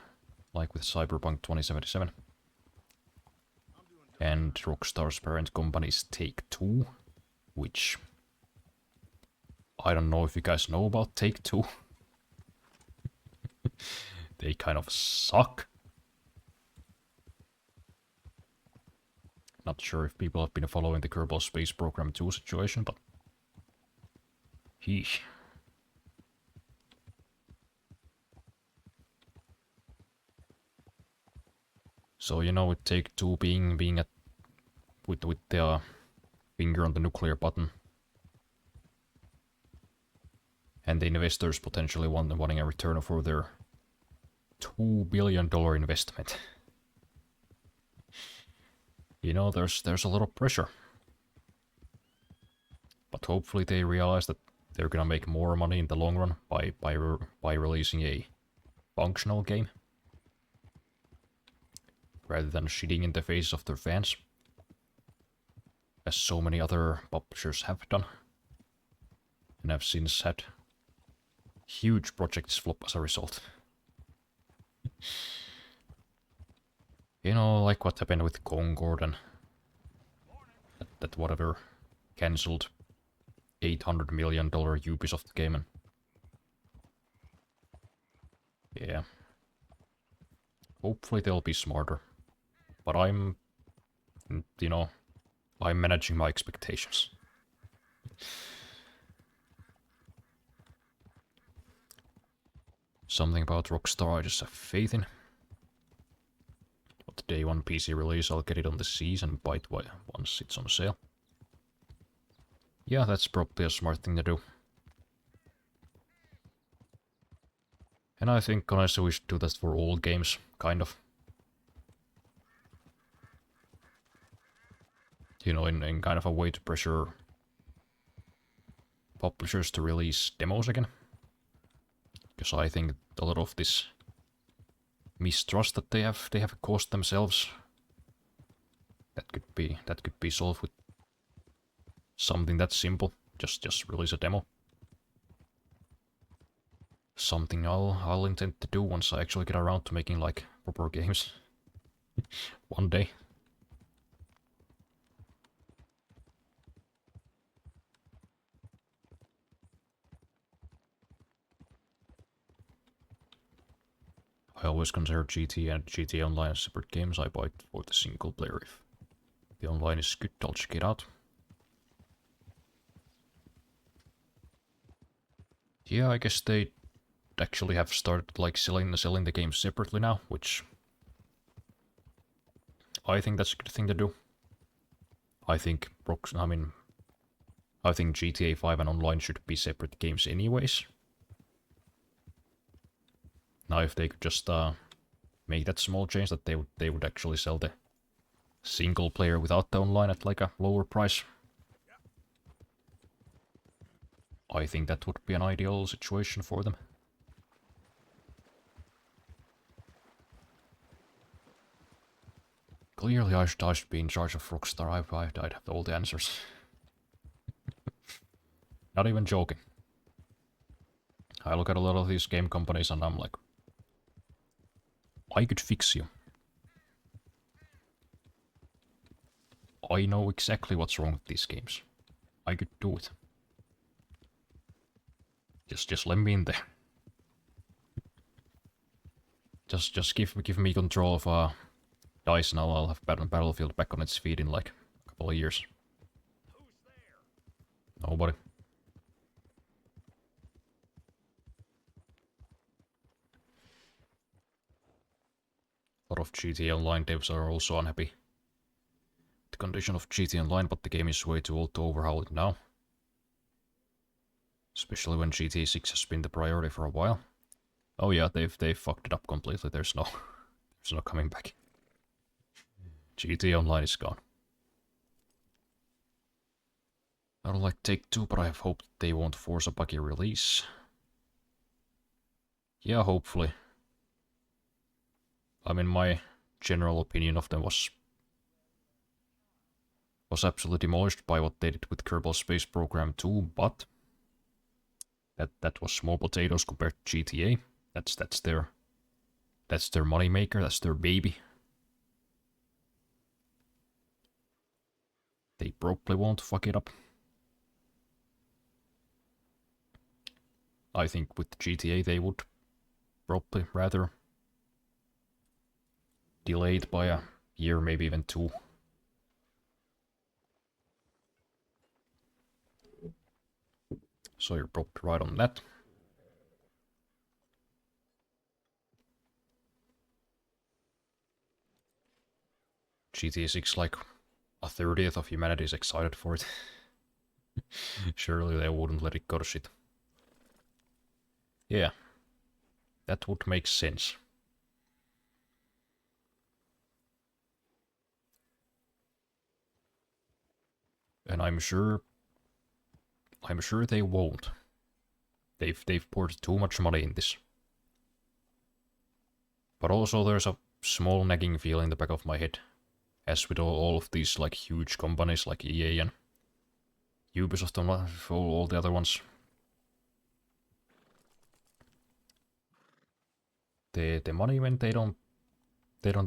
like with Cyberpunk 2077. And Rockstar's parent company is Take-Two, which I don't know if you guys know about Take-Two. They kind of suck. Not sure if people have been following the Kerbal Space Program 2 situation, but heesh. So you know, with Take-Two being at with the finger on the nuclear button, and the investors potentially wanting a return for their $2 billion investment. You know, there's a lot of pressure. But hopefully they realize that they're gonna make more money in the long run by releasing a functional game, rather than shitting in the face of their fans, as so many other publishers have done, and have since had huge projects flop as a result. You know, like what happened with Concord and that whatever cancelled $800 million Ubisoft game, and yeah. Hopefully they'll be smarter. But I'm managing my expectations. Something about Rockstar I just have faith in. But the day one PC release, I'll get it on the C's and buy it once it's on sale. Yeah, that's probably a smart thing to do. And I think honestly we should do that for all games, kind of. You know, in kind of a way to pressure publishers to release demos again. Because I think a lot of this mistrust that they have caused themselves, that could be solved with something that simple. Just release a demo. Something I'll intend to do once I actually get around to making like proper games. One day. I always consider GT and GTA Online as separate games. I buy it for the single player. If the online is good, I'll check it out. Yeah, I guess they actually have started like selling the games separately now, which I think that's a good thing to do. I think GTA 5 and Online should be separate games anyways. Now if they could just make that small change that they would actually sell the single player without the online at like a lower price, I think that would be an ideal situation for them. Clearly I should be in charge of Rockstar. I'd have all the answers. Not even joking. I look at a lot of these game companies and I'm like, I could fix you. I know exactly what's wrong with these games. I could do it. Just let me in there. Just give me control of DICE and I'll have Battlefield back on its feet in like a couple of years. Nobody. A lot of GTA Online devs are also unhappy with the condition of GTA Online, but the game is way too old to overhaul it now. Especially when GTA 6 has been the priority for a while. Oh yeah, they've fucked it up completely. There's no coming back. GTA Online is gone. I don't like Take-Two, but I have hope they won't force a buggy release. Yeah, hopefully. I mean, my general opinion of them was was absolutely demolished by what they did with Kerbal Space Program 2, but that was small potatoes compared to GTA. That's their money maker, that's their baby. They probably won't fuck it up. I think with GTA they would probably rather delay it by a year, maybe even 2. So you're probably right on that. GTA 6, like a 30th of humanity is excited for it. Surely they wouldn't let it go to shit. Yeah, that would make sense. And I'm sure they won't. They've poured too much money in this. But also there's a small nagging feeling in the back of my head, as with all of these like huge companies like EA and Ubisoft and all the other ones. The money when they don't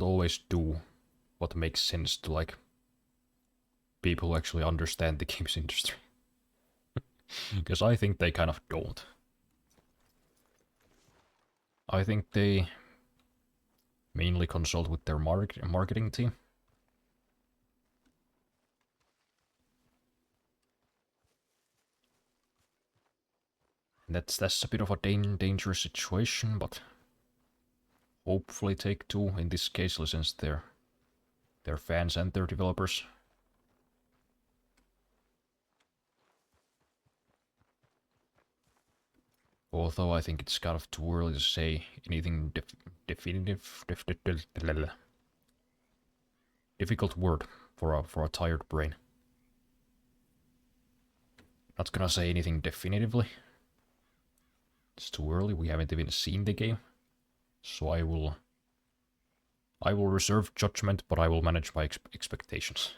always do what makes sense to like people who actually understand the games industry. Because I think they kind of don't. I think they mainly consult with their marketing team. That's a bit of a dangerous situation, but hopefully Take-Two in this case listens to their fans and their developers. Although I think it's kind of too early to say anything definitive. Difficult word for a tired brain. Not gonna say anything definitively. It's too early. We haven't even seen the game, so I will reserve judgment, but I will manage my expectations.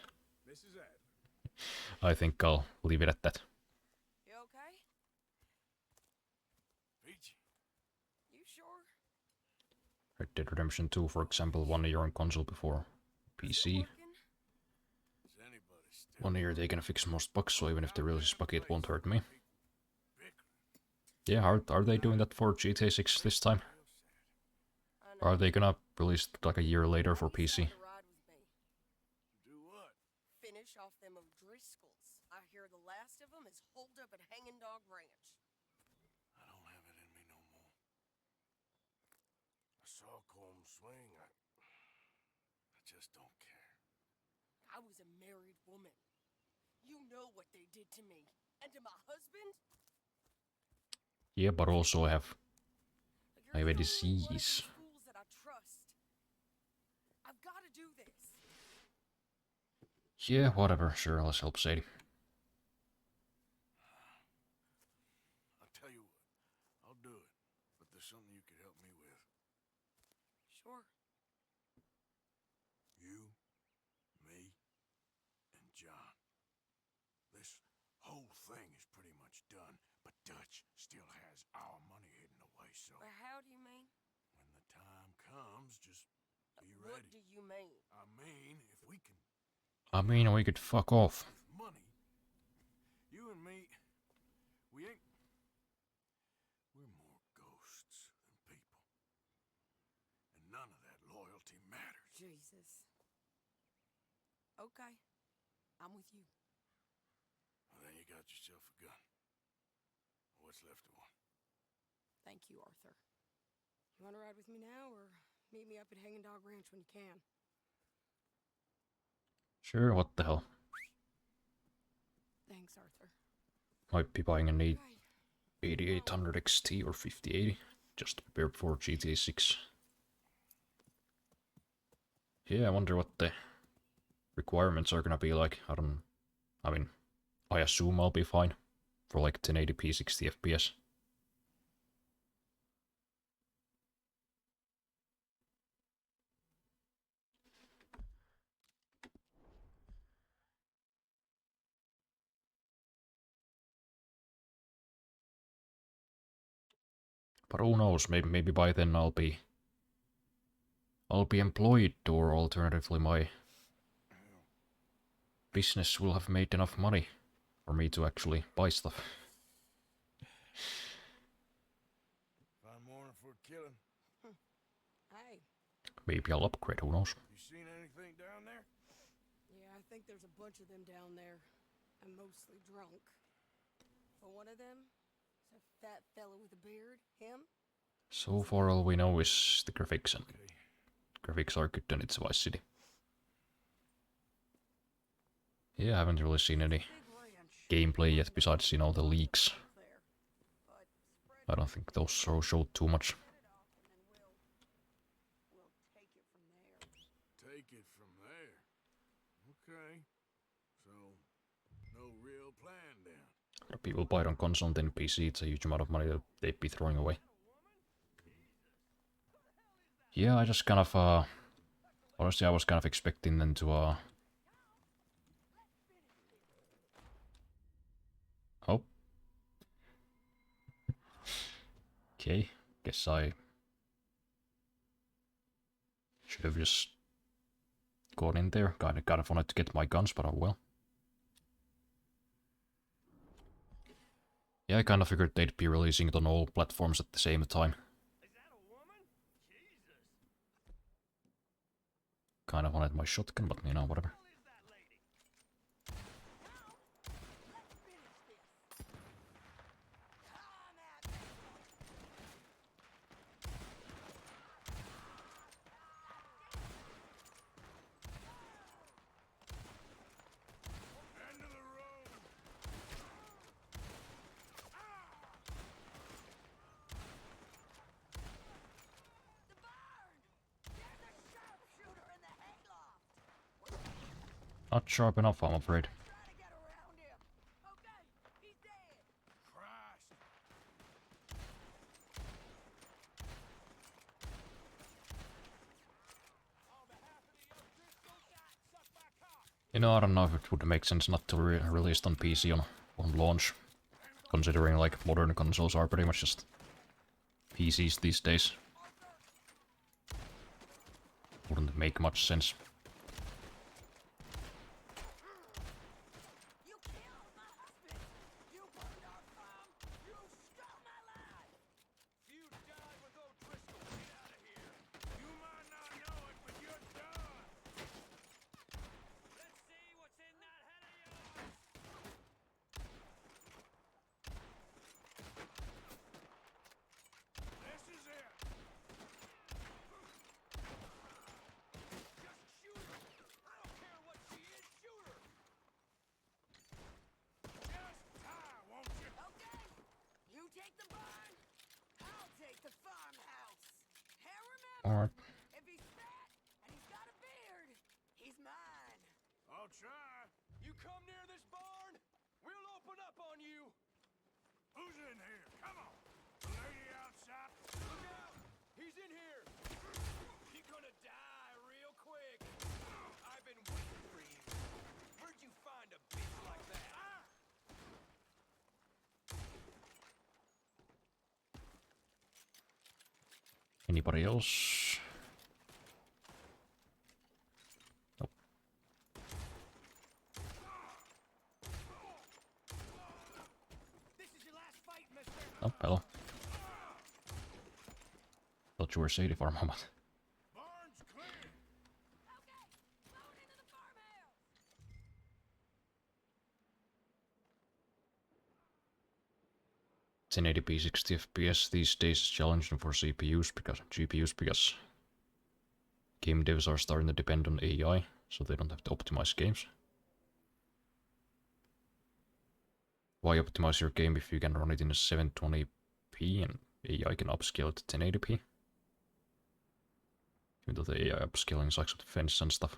Mrs. Adler. I think I'll leave it at that. You okay? Peachy. You sure? Red Dead Redemption 2, for example, 1 year on console before Is it PC. working? Is anybody still 1 year they can fix most bugs, so even if they release a bug, it won't hurt me. bickering? Yeah, are they doing that for GTA 6 this time? I know. Or are they gonna release it like a year later for Why you PC? decided to ride with me? Do what? Finish off them O'Driscolls. I hear the last of them is holed up at Hanging Dog Ranch. I don't have it in me no more. I saw Colm swing. I just don't care. I was a married woman. You know what they did to me and to my husband. Yeah, but also I have You're a the only one of disease. these fools that I trust. I've got to do this. Yeah, whatever. Sure, let's help Sadie. I'll tell you what. I'll do it. But there's something you could help me with. Sure. You, me, and John. This whole thing is pretty much done, but Dutch still has our money hidden away, so But how do you mean? when the time comes, just be What ready. do you mean? I mean, if we can I mean, we could fuck off. with money, you and me, we're more ghosts than people. And none of that loyalty matters. Jesus. Okay. I'm with you. Well, then you got yourself a gun. What's left of one? Thank you, Arthur. You want to ride with me now, or meet me up at Hanging Dog Ranch when you can? Sure, what the hell. Thanks, Arthur. Might be buying an Okay. 8800 XT or 5080 just to prepare for GTA 6. Yeah, I wonder what the requirements are gonna be like. I mean, I assume I'll be fine for like 1080p 60 FPS. But who knows, maybe by then I'll be employed, or alternatively my business will have made enough money for me to actually buy stuff. Fine morning for a killing. Hey, Maybe I'll upgrade, who knows? You seen anything down there? yeah, I think there's a bunch of them down there. I'm mostly drunk. But one of them is a fat fella with a beard. Him? So far all we know is the graphics, and graphics are good and it's Vice City. Yeah, I haven't really seen any gameplay yet besides, you know, the leaks. I don't think those showed too much. Take it from there. Okay. So, no real plan then. If people buy it on console and then PC, it's a huge amount of money that they'd be throwing away. Yeah, I just kind of, honestly, I was kind of expecting them to, oh. Okay, guess I should have just gone in there. Kind of wanted to get my guns, but oh well. Yeah, I kind of figured they'd be releasing it on all platforms at the same time. Kind of wanted my shotgun, but you know, whatever. End of the road! The barn! There's a sharpshooter in the hayloft! Not sharp enough, I'm afraid. Try to get around him. Okay, he's dead. Christ! You know, I don't know if it would make sense not to release it on PC on launch, considering like modern consoles are pretty much just PCs these days. Wouldn't make much sense. You killed my husband! You burned our farm! You stole my life! You died with O'Driscoll! Get out of here! You might not know it, but you're done! Let's see what's in that head of yours! This is it! Just shoot her! I don't care what she is, shoot her! Just die, won't you? Okay, you take the barn, I'll take the farmhouse. And remember, Alright. if he's fat and he's got a beard, he's mine. I'll try. You come near this barn, we'll open up on you! Who's in here? Come on! The lady outside? Look out! He's in here! You're gonna die real quick! I've been waiting for you! Where'd you find a bitch like that? Anybody else? Nope. This is your last fight, mister! Oh, hello. Thought you were Sadie for a moment. Barn's clear! Okay, going into the farmhouse. 1080p 60 FPS these days is challenging for GPUs because game devs are starting to depend on AI, so they don't have to optimize games. Why optimize your game if you can run it in a 720p and AI can upscale it to 1080p? Even though the AI upscaling sucks with fence and stuff.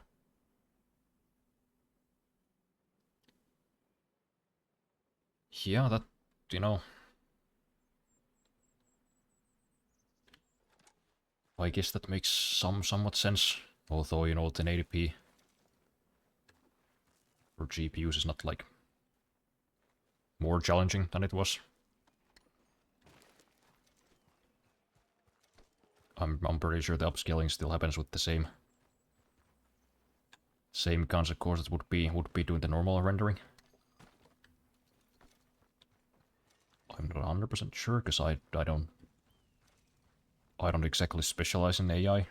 Yeah, that, you know... I guess that makes somewhat sense, although, you know, 1080p for GPUs is not, like, more challenging than it was. I'm pretty sure the upscaling still happens with the same consequence that would be doing the normal rendering. I'm not 100% sure because I don't exactly specialize in AI.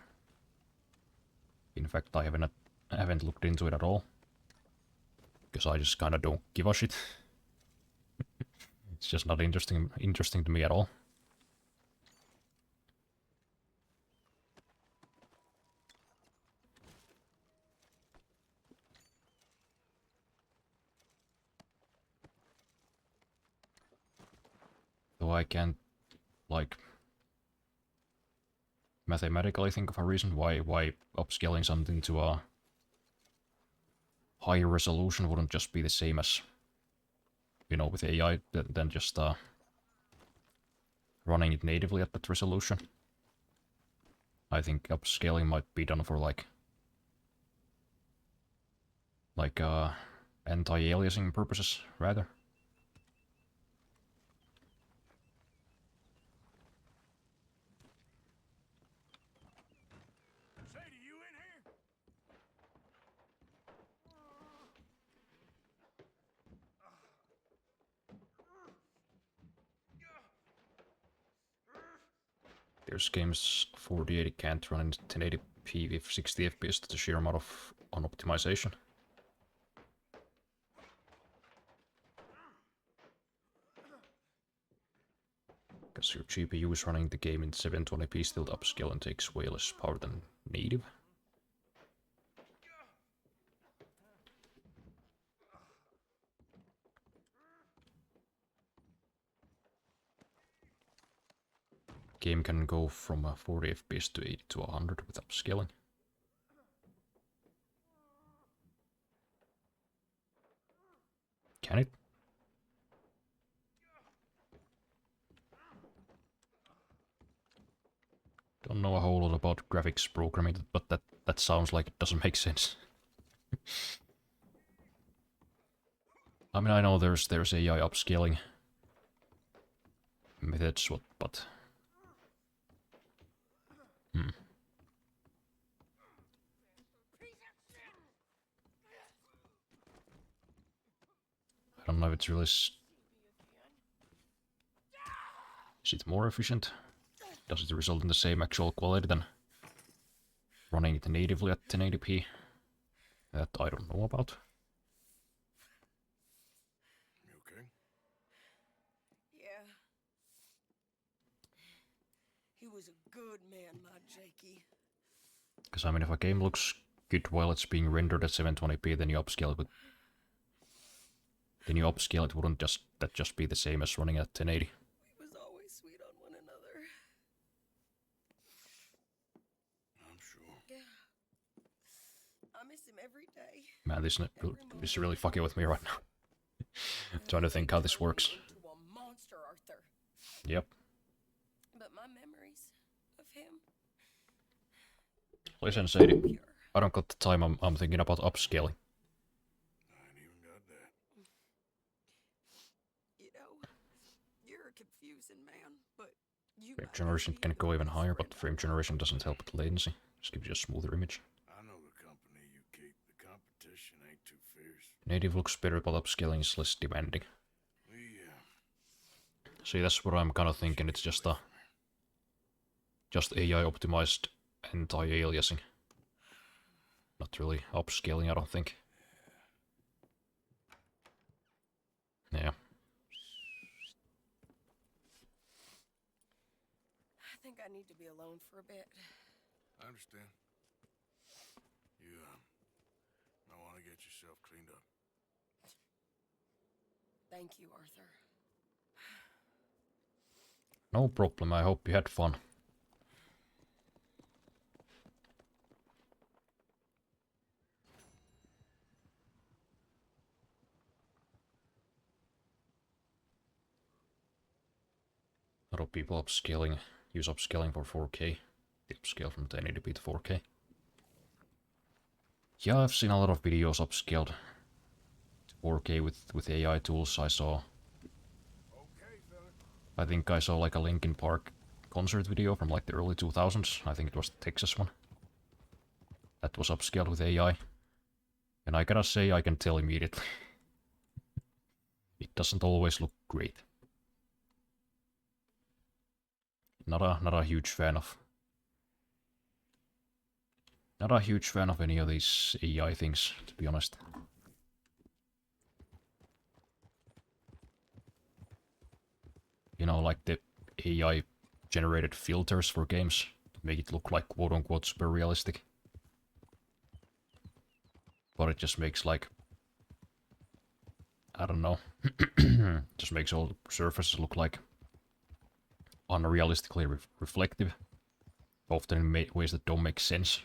In fact, I haven't looked into it at all because I just kind of don't give a shit. It's just not interesting to me at all. Though I can't, like, mathematically think of a reason why upscaling something to a higher resolution wouldn't just be the same as, you know, with AI than just running it natively at that resolution. I think upscaling might be done for like anti-aliasing purposes rather. Sadie, you in here? There's games 4080 can't run in 1080p with 60 FPS to the sheer amount of unoptimization. Because your GPU is running the game in 720p, still the upscale and takes way less power than native. Game can go from 40 FPS to 80 to 100 with upscaling. Can it? Don't know a whole lot about graphics programming, but that sounds like it doesn't make sense. I mean, I know there's AI upscaling methods, but I don't know if it's really. Is it more efficient? Does it result in the same actual quality than running it natively at 1080p? That I don't know about. You okay? Yeah. He was a good man, my Jakey. Because I mean, if a game looks good while it's being rendered at 720p, then you upscale it. Wouldn't just be the same as running at 1080? We was always sweet on one another. I'm sure. Yeah. I miss him every day. Man, this is really fucking with me right now. Trying to think how this works. To a monster, Arthur. Yep. But my memories of him, Listen, Sadie, pure. I don't got the time. I'm thinking about upscaling. I ain't even got that. You know, you're a confusing man, but you Frame might generation be can the go even best higher, but friend frame I generation know. doesn't help with latency. Just gives you a smoother image. I know the company you keep. The competition ain't too fierce. Native looks better, but upscaling is less demanding. We, See, that's what I'm kind of thinking. It's just AI optimized anti-aliasing. Not really upscaling, I don't think. Yeah. I think I need to be alone for a bit. I understand. You, might want to get yourself cleaned up. Thank you, Arthur. No problem, I hope you had fun. A lot of people use upscaling for 4K. They upscale from 1080p to 4K. Yeah, I've seen a lot of videos upscaled to 4K with AI tools. Okay, fella. I think I saw like a Linkin Park concert video from like the early 2000s. I think it was the Texas one. That was upscaled with AI. And I gotta say, I can tell immediately. It doesn't always look great. Not a huge fan of. Not a huge fan of any of these AI things, to be honest. You know, like the AI generated filters for games to make it look like quote-unquote super realistic. But it just makes like, I don't know, just makes all the surfaces look like unrealistically reflective, often in ways that don't make sense.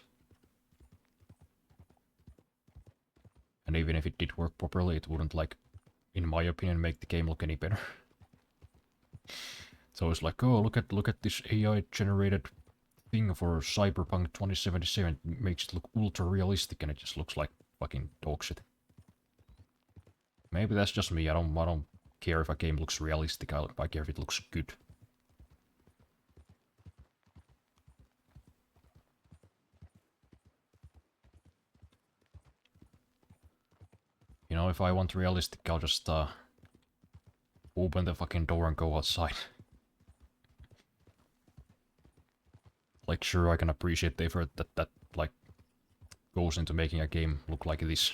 And even if it did work properly, it wouldn't, like, in my opinion, make the game look any better. So it's like, oh, look at this AI generated thing for Cyberpunk 2077. It makes it look ultra realistic, and it just looks like fucking dog shit. Maybe that's just me. I don't care if a game looks realistic. I care if it looks good. You know, if I want realistic, I'll just open the fucking door and go outside. Like, sure, I can appreciate the effort that like goes into making a game look like this.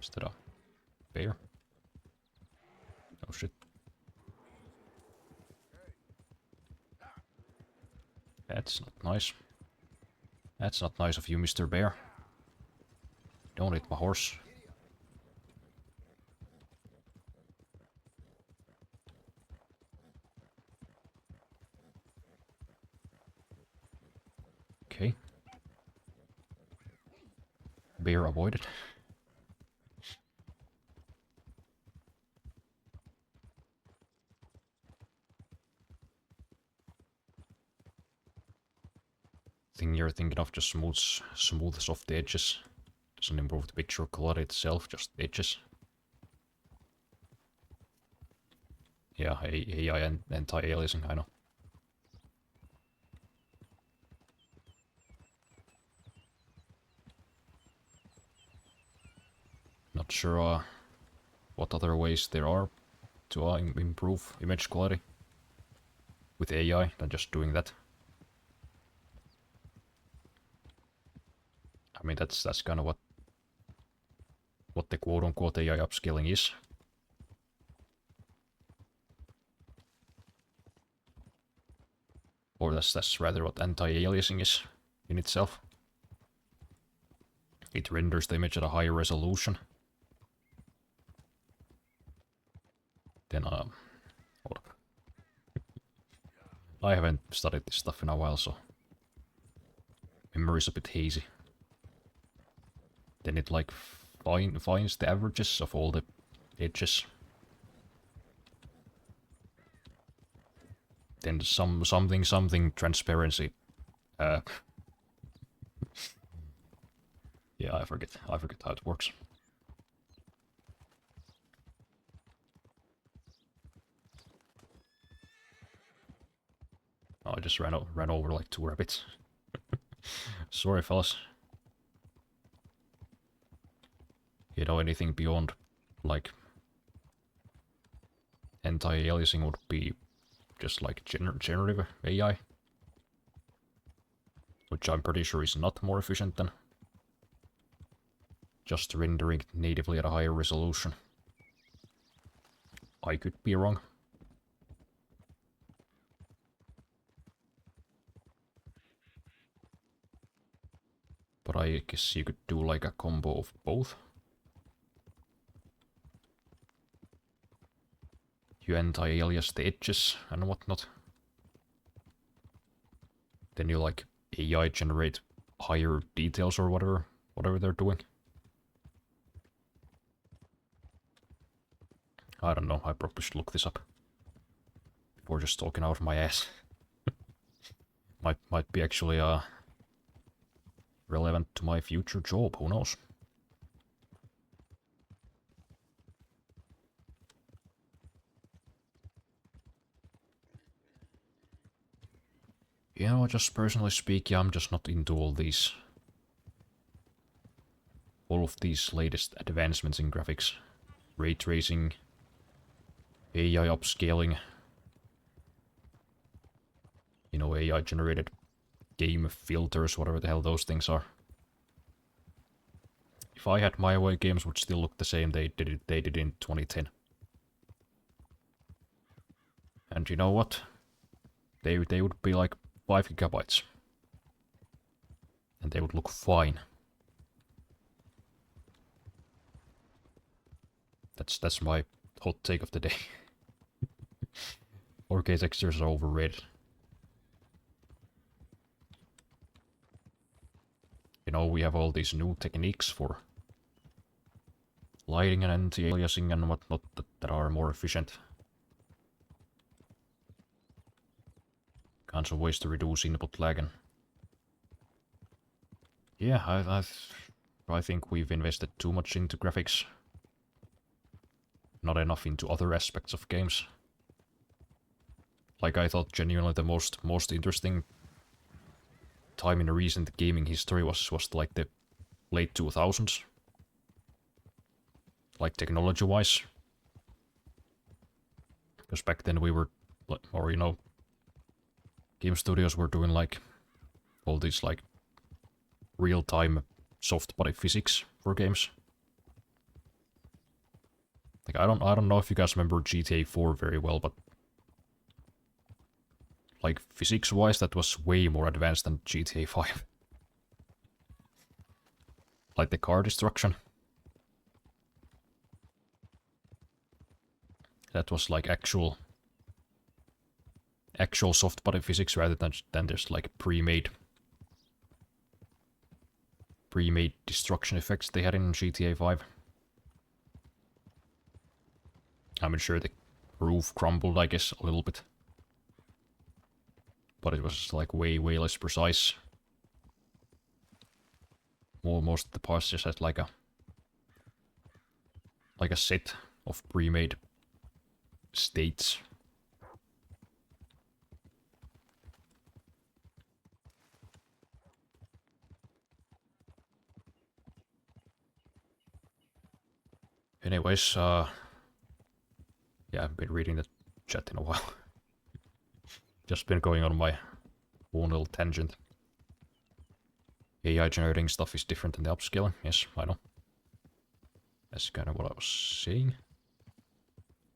Is that a bear? Oh shit. That's not nice. That's not nice of you, Mr. Bear. Don't hit my horse. Okay. Bear avoided. Thing you're thinking of just smooths off the edges. Doesn't improve the picture quality itself, just edges. Yeah, AI and anti-aliasing, I know. Not sure what other ways there are to improve image quality with AI than just doing that. I mean, that's kind of what the quote-unquote AI upscaling is. Or that's rather what anti-aliasing is in itself. It renders the image at a higher resolution. Then, hold up. I haven't studied this stuff in a while, so memory's a bit hazy. Then it like finds the averages of all the edges. Then something transparency. Yeah, I forget how it works. Oh, I just ran over like 2 rabbits. Sorry, fellas. You know, anything beyond, like, anti-aliasing would be just like generative AI. Which I'm pretty sure is not more efficient than just rendering natively at a higher resolution. I could be wrong. But I guess you could do like a combo of both. You anti-alias the edges and whatnot. Then you like AI generate higher details or whatever they're doing. I don't know, I probably should look this up before just talking out of my ass. might be actually relevant to my future job, who knows? You know, just personally speaking, I'm just not into all of these latest advancements in graphics. Ray tracing, AI upscaling, you know, AI generated game filters, whatever the hell those things are. If I had my way, games would still look the same they did in 2010. And you know what? They would be like 5 gigabytes. And they would look fine. That's my hot take of the day. 4K textures are overrated. You know, we have all these new techniques for lighting and anti-aliasing and whatnot that are more efficient. Kinds of ways to reduce input lag and... Yeah, I think we've invested too much into graphics. Not enough into other aspects of games. Like, I thought genuinely the most interesting time in recent gaming history was like the late 2000s. Like, technology-wise. Because back then we were, or you know, game studios were doing like all these like real-time soft body physics for games. Like, I don't know if you guys remember GTA 4 very well, but like physics-wise that was way more advanced than GTA 5. Like the car destruction. That was like actual soft body physics rather than just like pre-made destruction effects they had in GTA 5. I'm sure the roof crumbled, I guess, a little bit. But it was like way less precise. Most of the parts just had like a set of pre-made states. Anyways, yeah, I've been reading the chat in a while. Just been going on my own little tangent. AI generating stuff is different than the upscaling. Yes, I know. That's kind of what I was saying.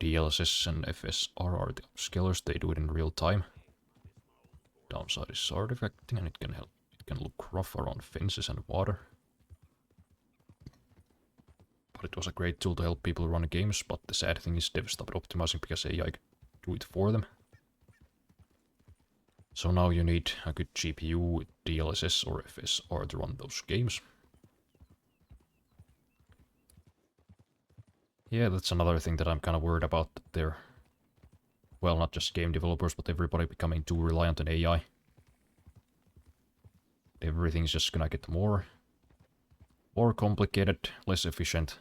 DLSS and FSR are the upscalers. They do it in real time. Downside is artifacting, and it can look rough around fences and water. But it was a great tool to help people run games, but the sad thing is devs stopped optimizing because AI do it for them. So now you need a good GPU with DLSS or FSR to run those games. Yeah, that's another thing that I'm kind of worried about, that they're, well, not just game developers, but everybody becoming too reliant on AI. Everything's just gonna get more complicated, less efficient.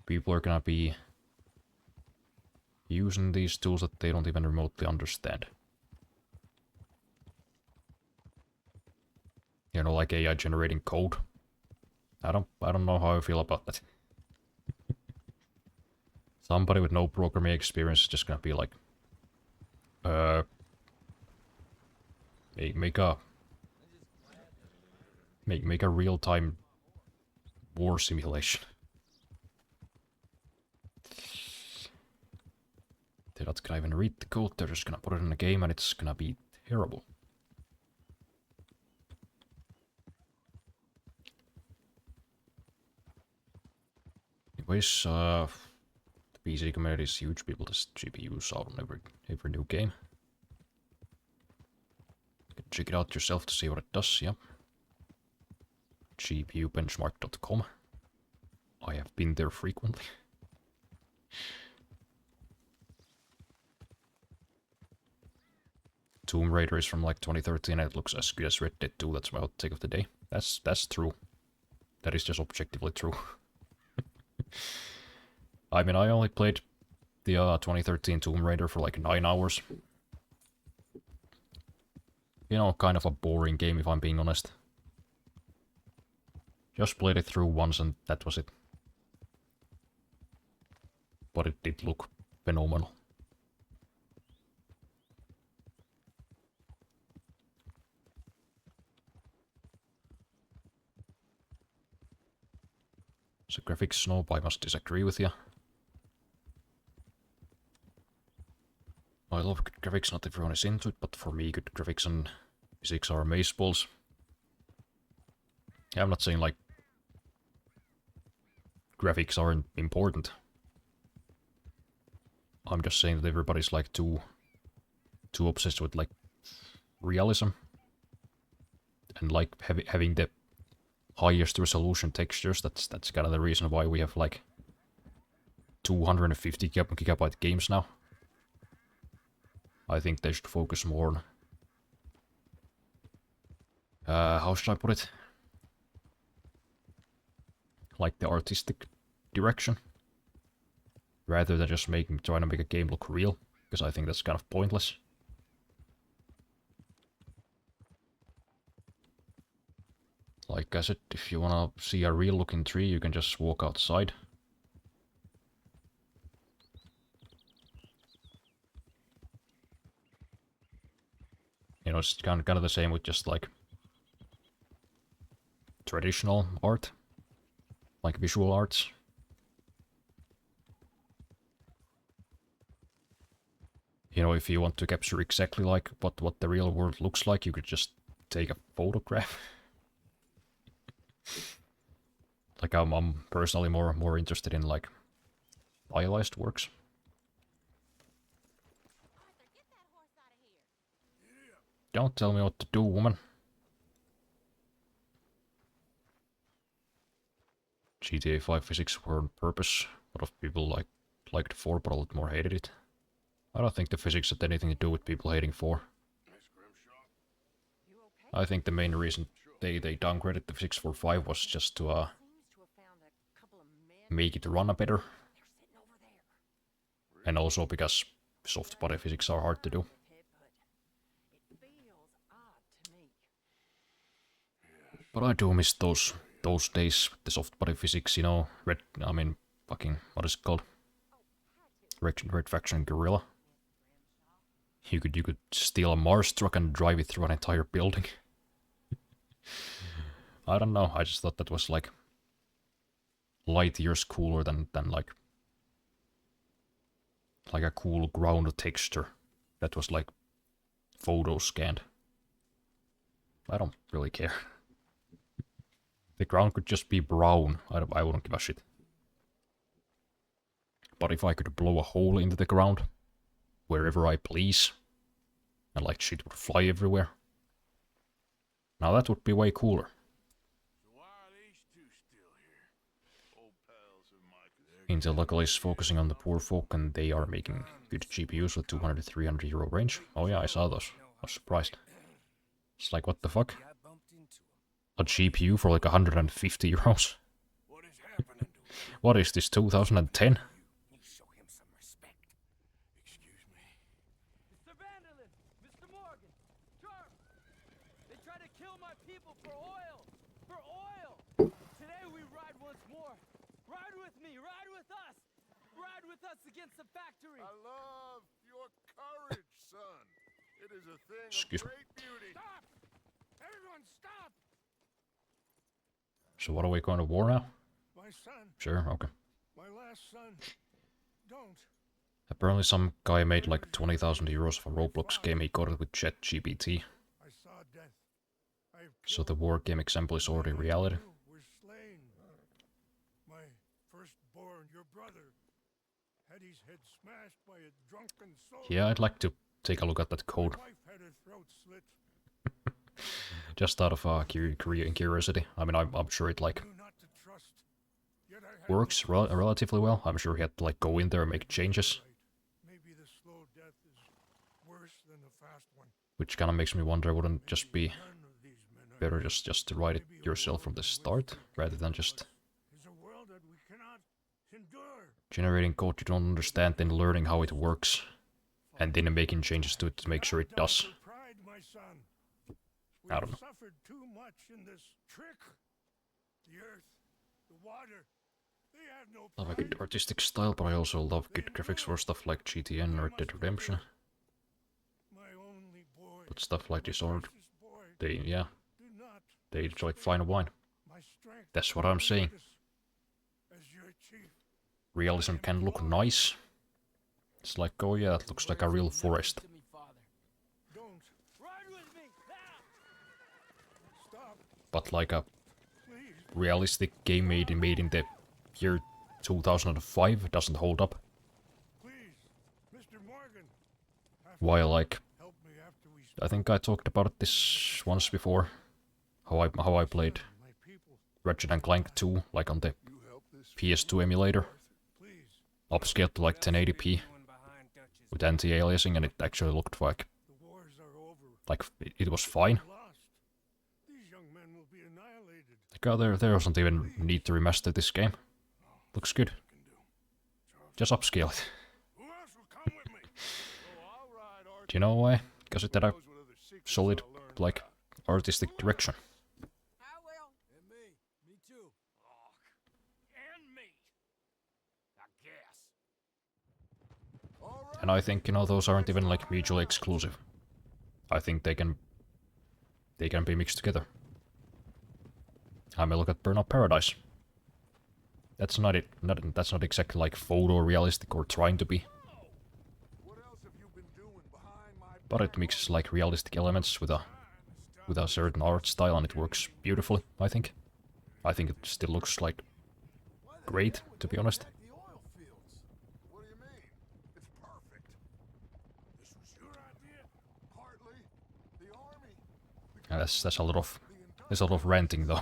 People are gonna be using these tools that they don't even remotely understand. You know, like AI generating code. I don't know how I feel about that. Somebody with no programming experience is just gonna be like, make a real-time war simulation. They're not gonna even read the code, they're just gonna put it in a game and it's gonna be terrible. Anyways, the PC community is huge, people test GPUs out on every new game. You can check it out yourself to see what it does, yeah. GPUbenchmark.com. I have been there frequently. Tomb Raider is from like 2013 and it looks as good as Red Dead 2, that's my hot take of the day. That's true. That is just objectively true. I mean, I only played the 2013 Tomb Raider for like 9 hours. you know, kind of a boring game if I'm being honest. Just played it through once and that was it. But it did look phenomenal. So graphics snob, I must disagree with you. I love good graphics, not everyone is into it, but for me good graphics and physics are amazeballs. Yeah, I'm not saying like graphics aren't important. I'm just saying that everybody's like too obsessed with like realism and like having the highest resolution textures. That's kind of the reason why we have like 250 gigabyte games now. I think they should focus more on how should I put it? Like the artistic direction, rather than just trying to make a game look real, because I think that's kind of pointless. Like I said, if you wanna see a real looking tree, you can just walk outside. You know, it's kind of the same with just like traditional art, like visual arts. You know, if you want to capture exactly like what the real world looks like, you could just take a photograph. Like I'm personally more interested in like stylized works. Don't tell me what to do, woman. GTA 5 physics were on purpose. A lot of people liked 4, but a lot more hated it. I don't think the physics had anything to do with people hating 4. I think the main reason they downgraded the physics for 5 was just to make it run a better. And also because soft body physics are hard to do. But I do miss those days with the soft body physics, you know, fucking, what is it called? Red Faction Guerrilla. You could steal a Mars truck and drive it through an entire building. I don't know, I just thought that was like light years cooler than like a cool ground texture that was like photo scanned. I don't really care. The ground could just be brown. I wouldn't give a shit. But if I could blow a hole into the ground, wherever I please, and like shit would fly everywhere, now that would be way cooler. Intel luckily is focusing on the poor folk and they are making good GPUs with 200 to 300 euro range. Oh yeah, I saw those. I was surprised. It's like, what the fuck? A GPU for like 150 euros? What is this, 2010? Show him some respect. Excuse me. Mr. Vanderlyn! Mr. Morgan! Charm! They try to kill my people for oil! For oil! Today we ride once more. Ride with me! Ride with us! Ride with us against the factory! I love your courage, son. It is a thing Excuse of me. great beauty. Stop! Everyone stop! So what, are we going to war now? My son, Sure, okay. my last son. Don't. Apparently some guy made like 20,000 euros of a Roblox game, he got it with ChatGPT. I saw death. I have So the killed war game example is already reality. you were slain. My firstborn, your brother, had his head smashed by a drunken soldier. Yeah, I'd like to take a look at that code. My wife had her throat slit. Just out of curiosity. I mean, I'm sure it like Knew not to trust. Yet I had works to trust. relatively well. I'm sure he had to like go in there and make changes. Maybe the slow death is worse than the fast one. Which kind of makes me wonder, wouldn't it just be None of these men are better just to write it yourself from the start, rather than just is a world that we cannot endure. generating code you don't understand, then learning how it works, and then making changes to it to make sure it does. Pride, my son. We I have don't know. suffered too much in this trick. The earth, the water, they have no I love a pride. good artistic style, but I also love good graphics for stuff like GTN or Red Dead Redemption. My only boy, But stuff like my Dishonored, precious boy, they do not it's like despair. fine wine. My strength That's what I'm saying. as your chief. Realism can look nice. It's like, oh yeah, that looks like a real forest. To me, Father. Don't Ride with me. Now. stop, But like a please. realistic game made in the year 2005 doesn't hold up. Please, Mr. Morgan. While like, Help me after we I think I talked about this once before, how I played my people. Ratchet and Clank 2, like on the You help this PS2 emulator, please. upscaled to like 1080p with anti-aliasing, and it actually looked like The wars are over. it was fine. Lost. These young men will be annihilated. Like, oh, there doesn't even need to remaster this game. Looks good. Just upscale it. Who else will come with me? Oh, I'll ride, Arthur. Do you know why? Because it had a Knows what other secrets solid, I'll learn. like, artistic direction. I will. And me. Me too. And me. I guess. All right. And I think, you know, those aren't even like mutually exclusive. I think they can be mixed together. I mean, look at Burnout Paradise. That's not it. That's not exactly like photorealistic or trying to be, What else have you been doing behind my but it mixes like realistic elements with a certain art style, and it works beautifully. I think. I think it still looks like great, to be honest. the oil fields? What do you mean? It's perfect. This was your idea? Partly. The army. And there's a lot of ranting though.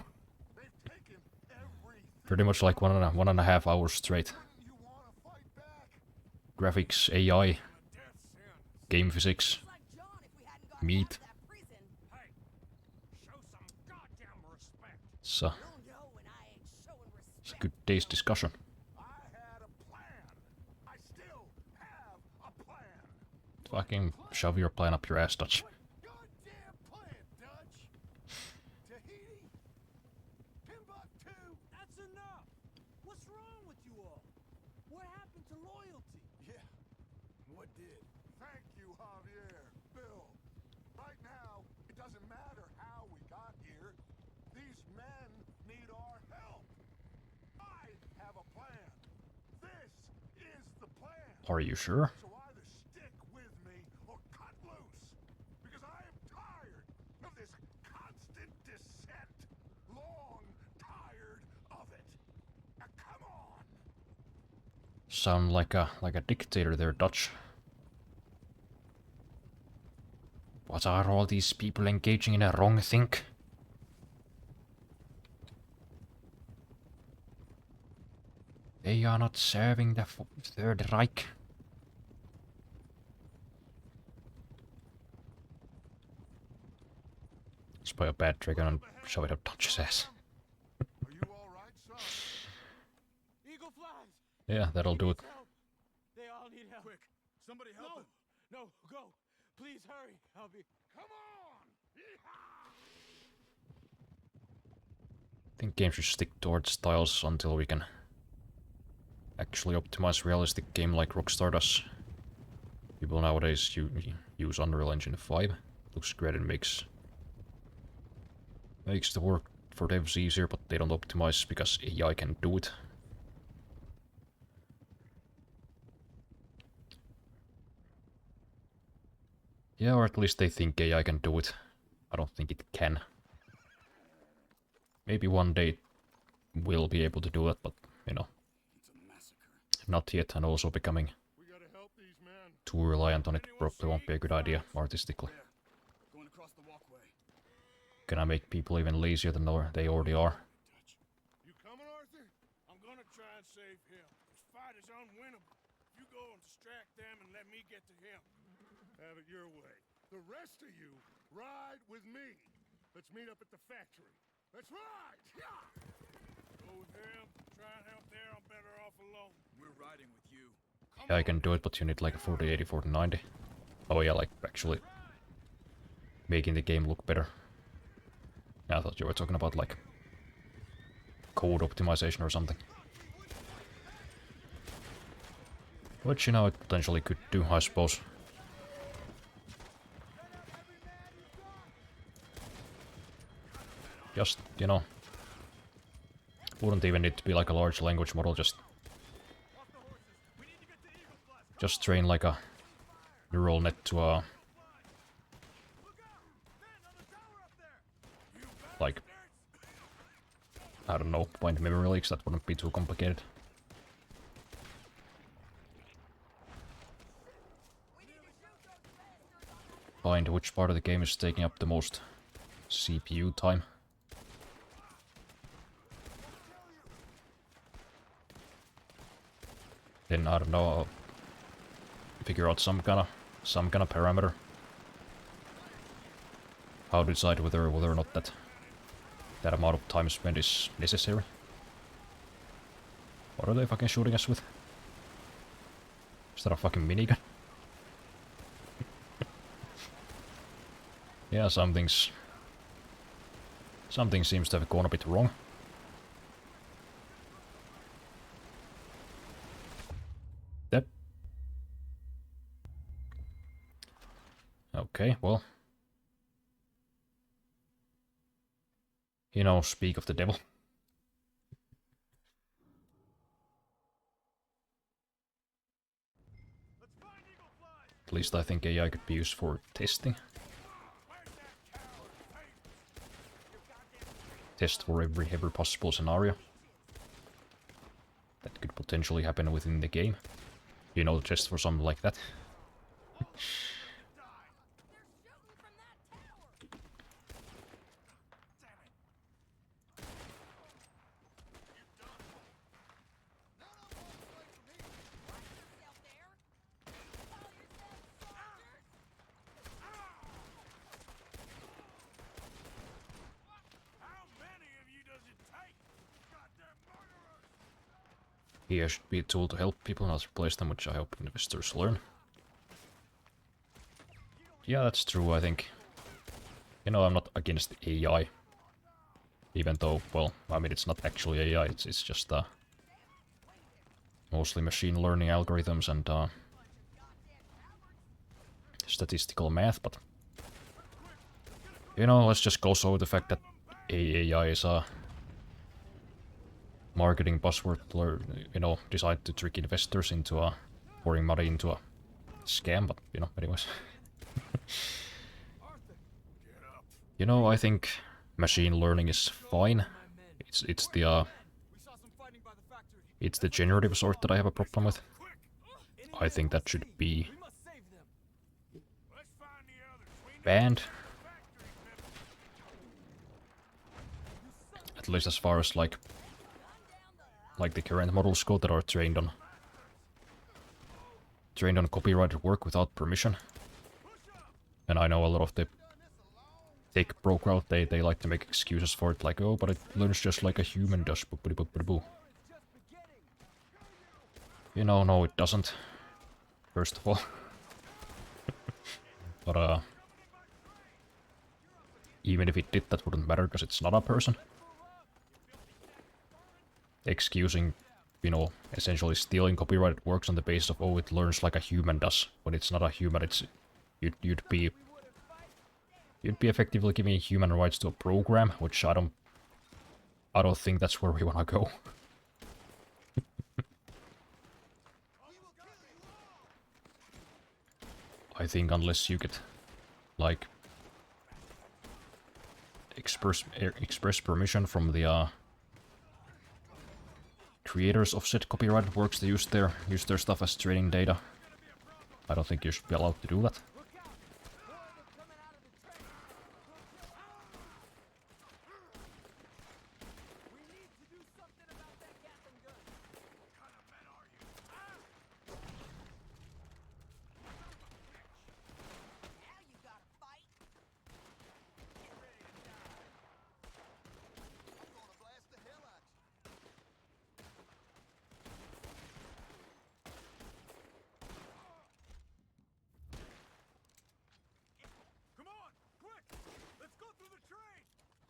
They've taken everything. Pretty much like 1.5 hours straight. You want to fight back? Graphics, AI, Death sentence. game physics, It's like John if we hadn't gotten meat. out of that prison. Show some goddamn respect. So You'll know when I ain't showing respect. it's a good day's discussion. I had a plan. I still have a plan. Fucking shove your plan up your ass, Dutch. Goddamn plan, Dutch. Tahiti. Timbuktu. That's enough. What's wrong with you all? What happened to loyalty? Yeah. What did? Thank you, Javier. Bill. Right now, it doesn't matter how we got here. These men need our help. I have a plan. This is the plan. Are you sure? So either stick with me or cut loose. Because I am tired of this constant descent. Long tired of it. Now come on. Sound like a dictator there, Dutch. What are all these people engaging in a wrong thing? They are not serving the Third Reich. Spy a bad trigger and shove it up Dutch's ass. Are you all right, son? Eagle flies. Yeah, that'll do it. Help. They all need help. Quick, somebody help him. No, go. Please hurry. I'll be. Come on! I think games should stick towards styles until we can actually optimize realistic game like Rockstar does. People nowadays use Unreal Engine 5. Looks great and makes the work for devs easier, but they don't optimize because AI can do it. Yeah, or at least they think AI can do it. I don't think it can. Maybe one day it will be able to do it, but, you know, It's a massacre. not yet, and also becoming We gotta help these men. too reliant on it probably won't be a good idea artistically. There. Going across the walkway. Gonna make people even lazier than they already are. Dutch. You coming, Arthur? I'm gonna try and save him. This fight is unwinnable. You go and distract them and let me get to him. Have it your way. The rest of you, ride with me. Let's meet up at the factory. Let's ride! Yeah! Go with him. Try and help there. I'm better off alone. We're riding with you. Yeah, I can do it, but you need like a 4080, 4090. Oh yeah, like actually making the game look better. I thought you were talking about like code optimization or something. Which, you know, it potentially could do, I suppose. Just, you know, wouldn't even need to be like a large language model, just train like a neural net to like, I don't know, point memory leaks, that wouldn't be too complicated. Find which part of the game is taking up the most CPU time. Then I don't know, I'll figure out some kind of parameter. How to decide whether or not that amount of time spent is necessary. What are they fucking shooting us with? Is that a fucking minigun? Yeah, something seems to have gone a bit wrong. Yep. Okay, well. You know, speak of the devil. At least I think AI could be used for testing. Test for every possible scenario that could potentially happen within the game. You know, just for something like that. AI should be a tool to help people, not replace them, which I hope investors learn. Yeah, that's true, I think. You know, I'm not against AI. Even though, well, I mean, it's not actually AI, it's just mostly machine learning algorithms and statistical math, but you know, let's just gloss over the fact that AI is a marketing buzzword, you know, designed to trick investors into pouring money into a scam, but you know, anyways. You know, I think machine learning is fine. It's the generative sort that I have a problem with. I think that should be banned. At least as far as like the current models go that are trained on copyrighted work without permission. And I know a lot of the tech bro crowd, they like to make excuses for it, like, oh, but it learns just like a human does. You know, no, it doesn't. First of all. But even if it did, that wouldn't matter because it's not a person. Excusing, you know, essentially stealing copyrighted works on the basis of, oh, it learns like a human does. When it's not a human, it's you'd be effectively giving human rights to a program, which I don't think that's where we wanna go. I think unless you get like express permission from the creators of said copyrighted works to use their stuff as training data, I don't think you should be allowed to do that.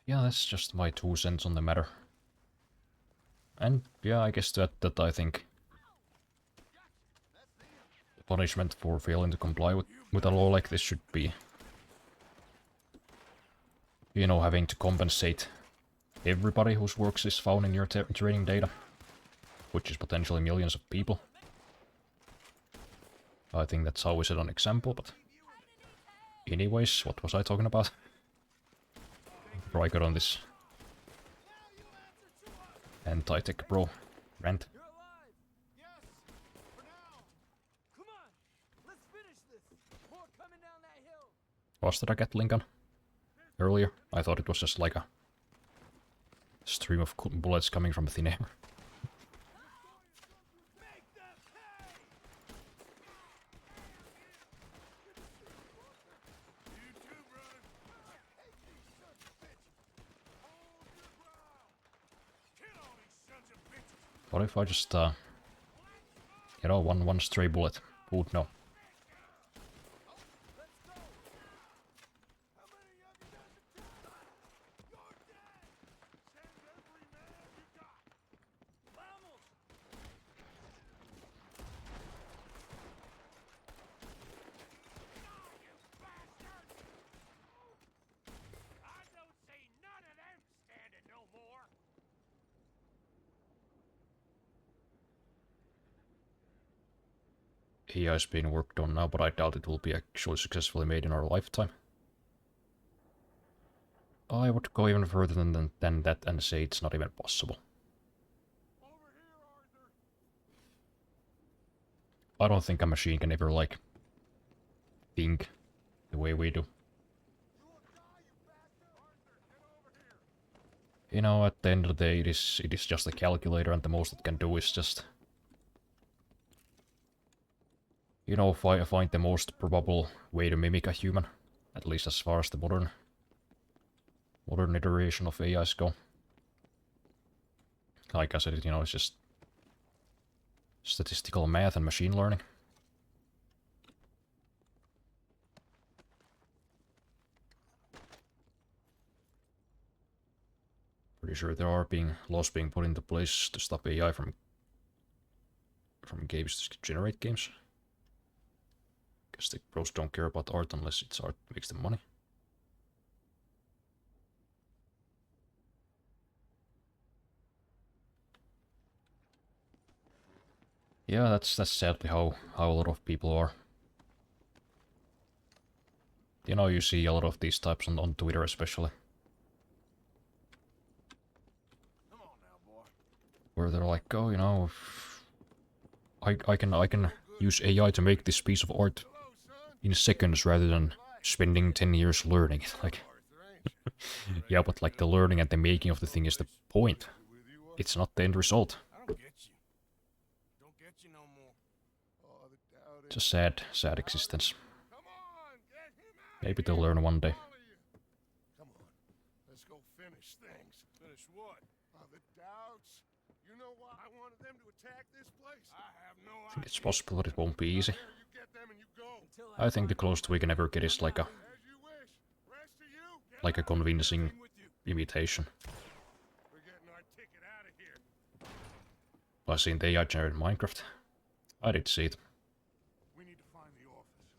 Yeah, that's just my 2 cents on the matter. And yeah, I guess that I think the punishment for failing to comply with a law like this should be, you know, having to compensate everybody whose works is found in your training data, which is potentially millions of people. I think that's how we set an example, but anyways, what was I talking about? Before I got on this anti-tech bro rant. You're alive! Yes! For now! Come on! Let's finish this! More coming down that hill! Was that a Gatling gun? Earlier, I thought it was just like a stream of bullets coming from thin air. Make them pay! You too, brother. Hate these sons of bitches. Hold your ground. Kill all these sons of bitches. What if I just, you know, one stray bullet? Who would know? Let's go! How many of you got the time? You're dead. Send every man you got. Vamos! I don't see none of them standing no more. AI is being worked on now, but I doubt it will be actually successfully made in our lifetime. I would go even further than that and say it's not even possible. Over here, Arthur. I don't think a machine can ever, like, think the way we do. You will die, you bastard. Arthur, get over here. You know, at the end of the day, it is just a calculator, and the most it can do is just, you know, find the most probable way to mimic a human, at least as far as the modern iteration of AIs go. Like I said, you know, it's just statistical math and machine learning. Pretty sure there are laws being put into place to stop AI from games to generate games. Guess the pros don't care about art unless it's art that makes them money. Yeah, that's sadly how a lot of people are. You know, you see a lot of these types on Twitter especially. Come on now, boy. Where they're like, oh, you know, I can use AI to make this piece of art Hello, son. in seconds rather than spending 10 years learning it. Like, Arthur, ain't you? yeah, but like the learning and the making of the thing is the point. With you, It's not the end result. I don't get you. Don't get you no more. Oh, the doubt It's a sad existence. Come on, get him out. Maybe they'll learn one day. Come on, let's go finish things. Finish what? The doubts. You know why I wanted them to attack this place? I have no I think it's possible that it won't be easy. There, you get them and you go. Until I think the closest we can ever get is like a As you wish. Rest of you, get out. convincing With you. imitation. We're getting our ticket out of here. I seen the AI generated Minecraft. I did see it. We need to find the office.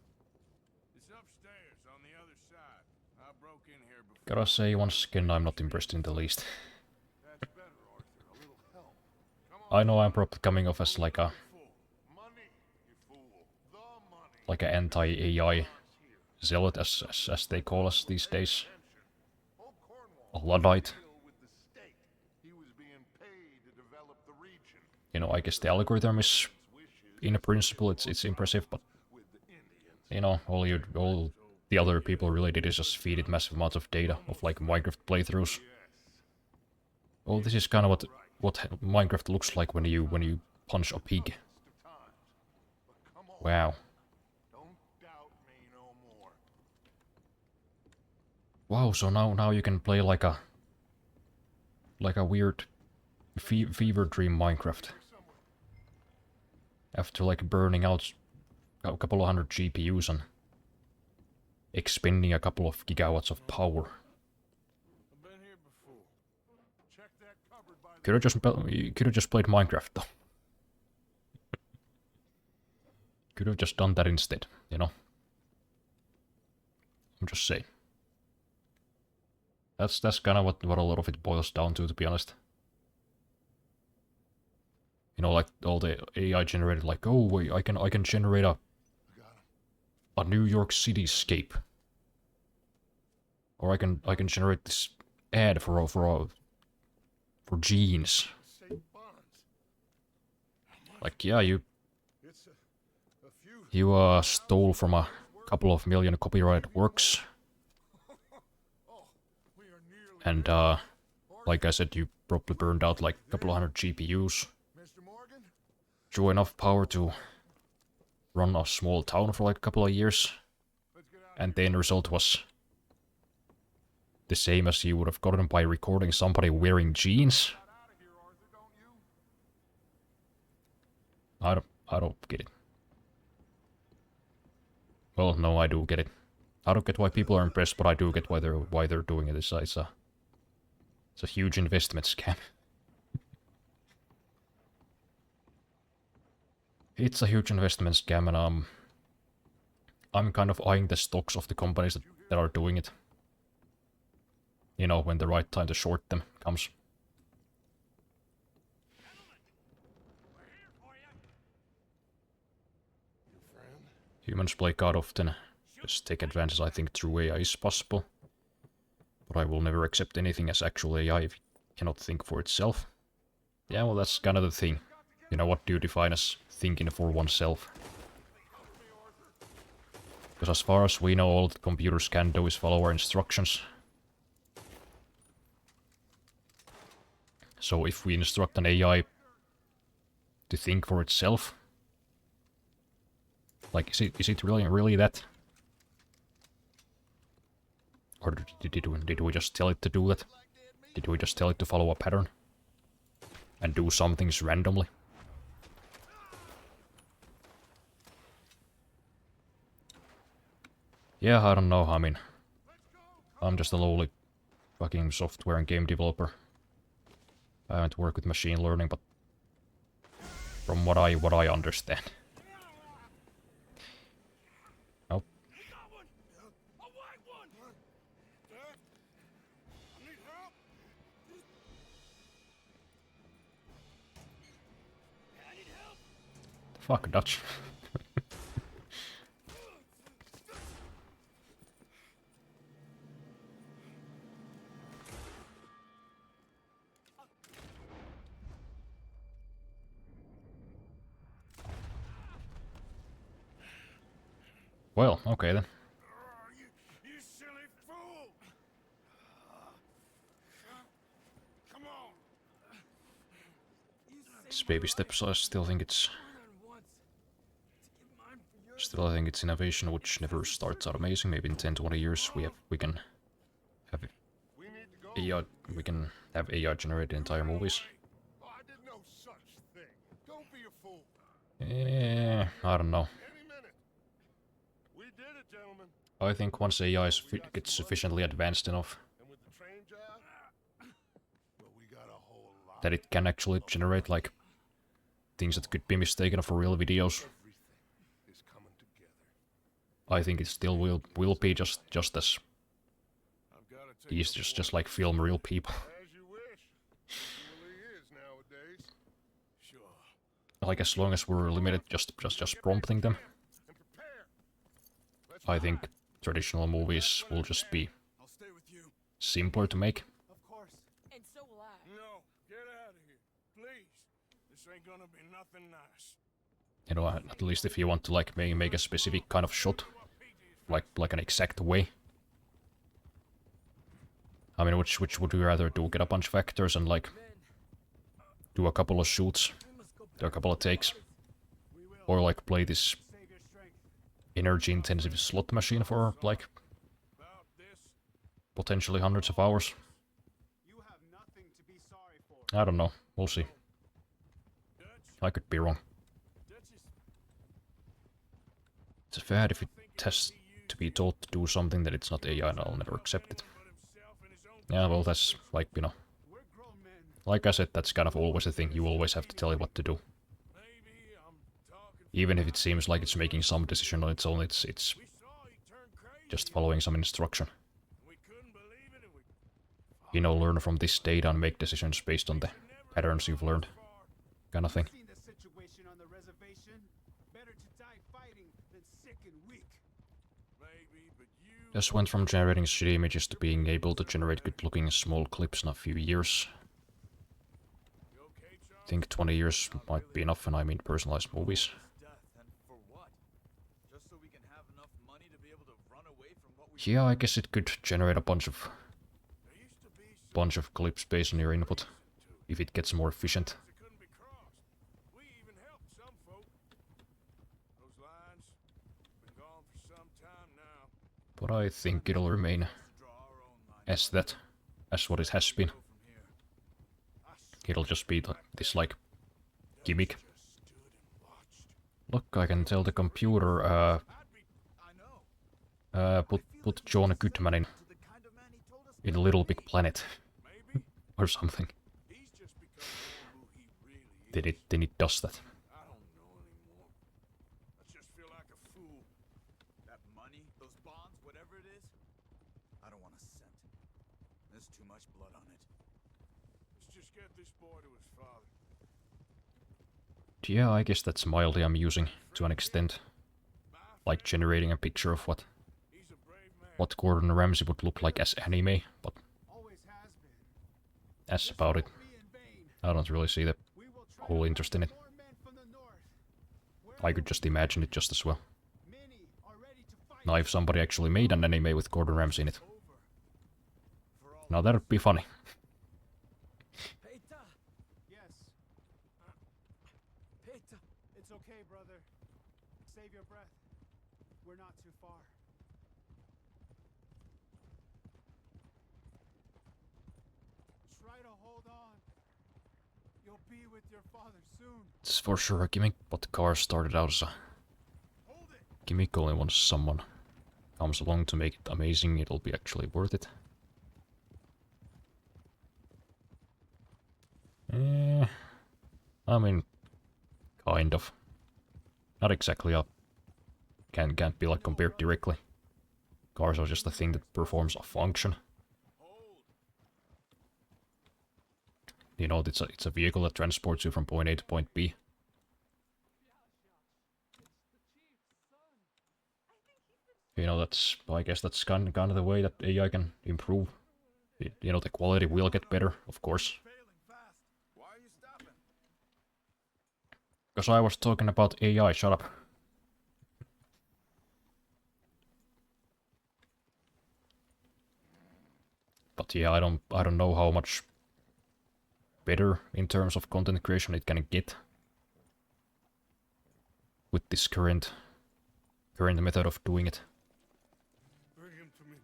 It's upstairs on the other side. I broke in here before. Gotta say, once again, I'm not impressed in the least. That's better, Arthur. A little help. Come on. I know I'm probably coming off as like a Fool. Money, you fool. The money. like an anti-AI zealot, as they call us these days. Old Cornwall. A Luddite. Deal with the state. He was being paid to develop the region. You know, I guess the algorithm is, in principle, it's impressive, but With the Indians. you know, all the other people really did is just feed it massive amounts of data of like Minecraft playthroughs. Well, this is kind of what Minecraft looks like when you punch a pig. But come on. Wow. Don't doubt me no more. Wow, so now you can play like a weird fever dream Minecraft. After like burning out a couple of hundred GPUs and expending a couple of gigawatts of power. I've been here You could have just played Minecraft though. Could have just done that instead, you know? I'm just saying. That's kind of what a lot of it boils down to be honest. You know, like all the AI generated, like, oh wait, I can generate a New York cityscape, or I can generate this ad for jeans. Like, yeah, you stole from a couple of million copyright works, and like I said, you probably burned out like a couple of hundred GPUs. Drew enough power to run a small town for like a couple of years, and the end result was the same as you would have gotten by recording somebody wearing jeans. I don't get it. Well, no, I do get it. I don't get why people are impressed, but I do get why they're doing it. It's a huge investment scam. It's a huge investment scam, and I'm kind of eyeing the stocks of the companies that are doing it. You know, when the right time to short them comes. Humans play God often. Just take advantage, I think, through AI is possible. But I will never accept anything as actual AI if it cannot think for itself. Yeah, well, that's kind of the thing. You know, what do you define as thinking for oneself? Because as far as we know, all that computers can do is follow our instructions. So if we instruct an AI to think for itself, like, is it really that? Or did we just tell it to do that? Did we just tell it to follow a pattern? And do some things randomly? Yeah, I don't know, I mean, I'm just a lowly fucking software and game developer. I haven't worked with machine learning, but from what I understand. Oh. Fuck, Dutch. Well, okay then. You silly fool! Come on! It's baby steps, I still think it's... Still, I think it's innovation which never starts out amazing. Maybe in 10-20 years we can have AI, we can have AI generate entire movies. Oh, I did no such thing. Don't be a fool. I don't know. Any minute. We did it, gentlemen. I think once AI gets sufficiently advanced enough And with the train job, well, we got a whole lot. that it can actually generate like things that could be mistaken for real videos, Everything is coming together. I think it still will be just as I've got to take easy, just like film real people. as you wish. It really is nowadays. Sure. Like as long as we're limited just prompting them, And prepare. Let's I think traditional movies will just be I'll stay with you. simpler to make. Of course. And so will I. No, get out of here, please. This ain't gonna be nothing nice. You know, at least if you want to like make a specific kind of shot, like an exact way. I mean, which would you rather do? Get a bunch of actors and like do a couple of shoots, do a couple of takes, or like play this energy-intensive slot machine for like About this, potentially hundreds of hours? You have nothing to be sorry for. I don't know. We'll see. I could be wrong. It's a fad if it has to be told to do something that it's not AI, and I'll never accept it. Yeah, well, that's like, you know, We're grown men. like I said, that's kind of always a thing. You always have to tell it what to do. Even if it seems like it's making some decision on its own, it's just following some instruction. You know, learn from this data and make decisions based on the patterns you've learned, kind of thing. Seen the situation on the reservation. Better to die fighting than sick and weak. Maybe, but you... Just went from generating shitty images to being able to generate good-looking small clips in a few years. I think 20 years might be enough, and I mean personalized movies. Death, and for what? Just so we can have enough money to be able to run away from what we... Yeah, I guess it could generate a bunch of clips based on your input, if it gets more efficient. It couldn't be crossed. We even helped some folk. Those lines been gone for some time now. But I think it'll remain as that, as what it has been. It'll just be this like gimmick. Look, I can tell the computer put John Goodman in Little Big Planet or something. He's just become more who he really is. Then it does that. I don't know anymore. I just feel like a fool. That money, those bonds, whatever it is, I don't want a cent. There's too much blood on it. Let's just get this boy to his father. Yeah, I guess that's mildly amusing to an extent. Like generating a picture of what He's a brave man. Gordon Ramsay would look like as anime, but Always has been. that's about it. Be in vain. I don't really see the We will try whole to interest in it. find more men from the north. I could just imagine it just as well. Many are ready to fight. Now if somebody actually made an anime with Gordon Ramsay in it, now that'd be funny. Peter! Yes, Peter! it's okay, brother. Save your breath. We're not too far. Try to hold on. You'll be with your father soon. It's for sure a gimmick, but the car started out as a Hold it. gimmick only once someone comes along to make it amazing, it'll be actually worth it. I mean, kind of. Not exactly a... Can't be like compared directly. Cars are just a thing that performs a function. You know, it's a vehicle that transports you from point A to point B. You know, I guess that's kind of the way that AI can improve. You know, the quality will get better, of course. Failing fast. Why are you stopping? Because I was talking about AI, shut up. But yeah, I don't know how much better in terms of content creation it can get with this current method of doing it. Bring him to me.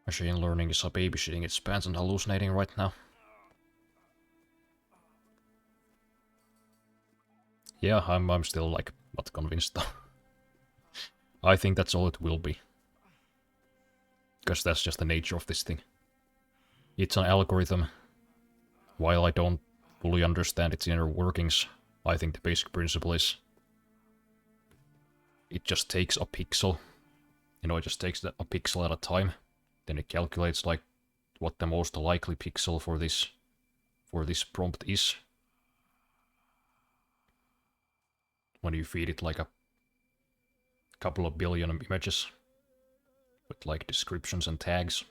Machine learning is a babysitting its pants and hallucinating right now. Yeah, I'm still like not convinced though. I think that's all it will be. Because that's just the nature of this thing. It's an algorithm. While I don't fully understand its inner workings, I think the basic principle is it just takes a pixel. You know, it just takes a pixel at a time. Then it calculates like what the most likely pixel for this prompt is. When you feed it like a couple of billion images with like descriptions and tags.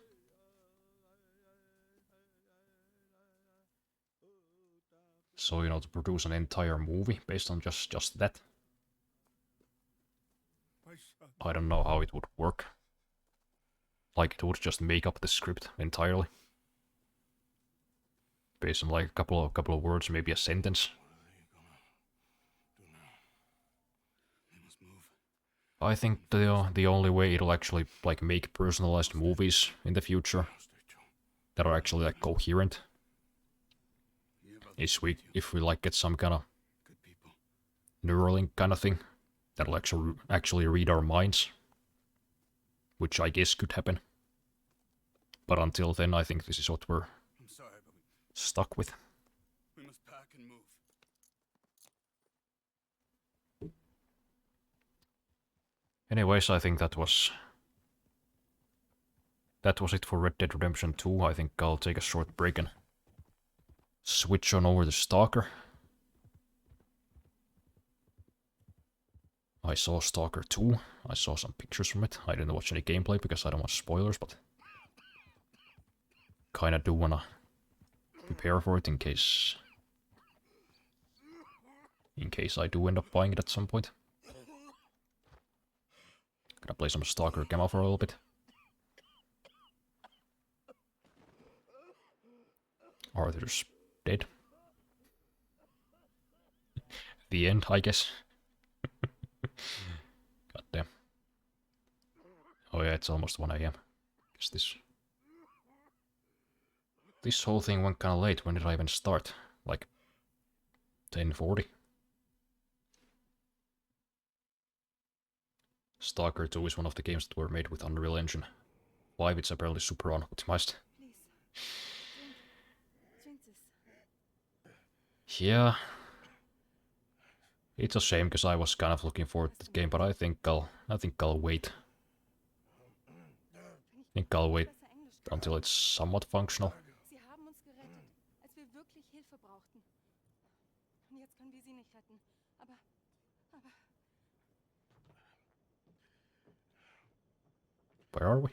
So, you know, to produce an entire movie based on just that, My son. I don't know how it would work. Like, it would just make up the script entirely. Based on like a couple of words, maybe a sentence. We must move. I think the only way it'll actually like make personalized movies in the future that are actually like coherent is if we like get some kind of Good people. Neuralink kind of thing that'll actually read our minds. which I guess could happen. But until then, I think this is what we're I'm sorry, but stuck with. we must pack and move. Anyways, I think that was it for Red Dead Redemption 2. I think I'll take a short break and switch on over to Stalker. I saw Stalker 2. I saw some pictures from it. I didn't watch any gameplay because I don't want spoilers, but kinda do wanna prepare for it in case I do end up buying it at some point. Gonna play some Stalker Gamma for a little bit. Arthur's dead. The end, I guess. God damn. Oh yeah, it's almost 1 AM. Guess this whole thing went kinda late. When did I even start? Like 10:40. Stalker 2 is one of the games that were made with Unreal Engine 5. It's apparently super unoptimized. Please. Drink this. Yeah. It's a shame because I was kind of looking forward to the game, but I think I'll wait. I think I'll wait Besser Englisch. until it's somewhat functional. Sie haben uns gerettet, als wir wirklich Hilfe brauchten. Und jetzt können wir sie nicht retten. Aber Where are we?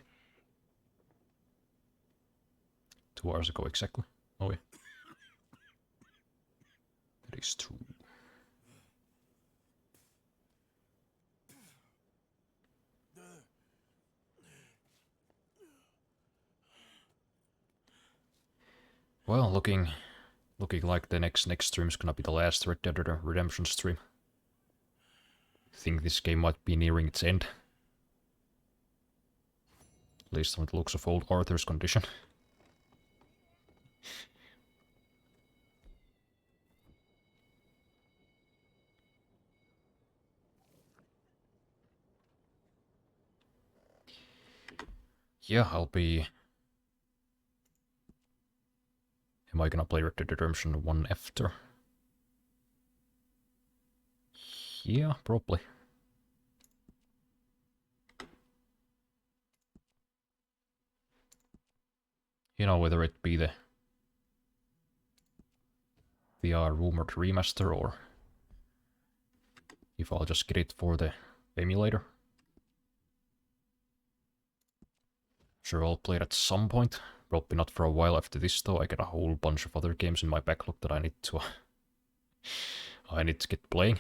2 hours ago exactly. Oh yeah. That is true. Well, looking like the next stream is gonna be the last Red Dead Redemption stream. I think this game might be nearing its end. At least on the looks of old Arthur's condition. Yeah, I'll be... Am I gonna play Red Dead Redemption 1 after? Yeah, probably. You know, whether it be the rumored remaster or if I'll just get it for the emulator. Sure, I'll play it at some point. Probably not for a while after this, though. I got a whole bunch of other games in my backlog that I need to get playing.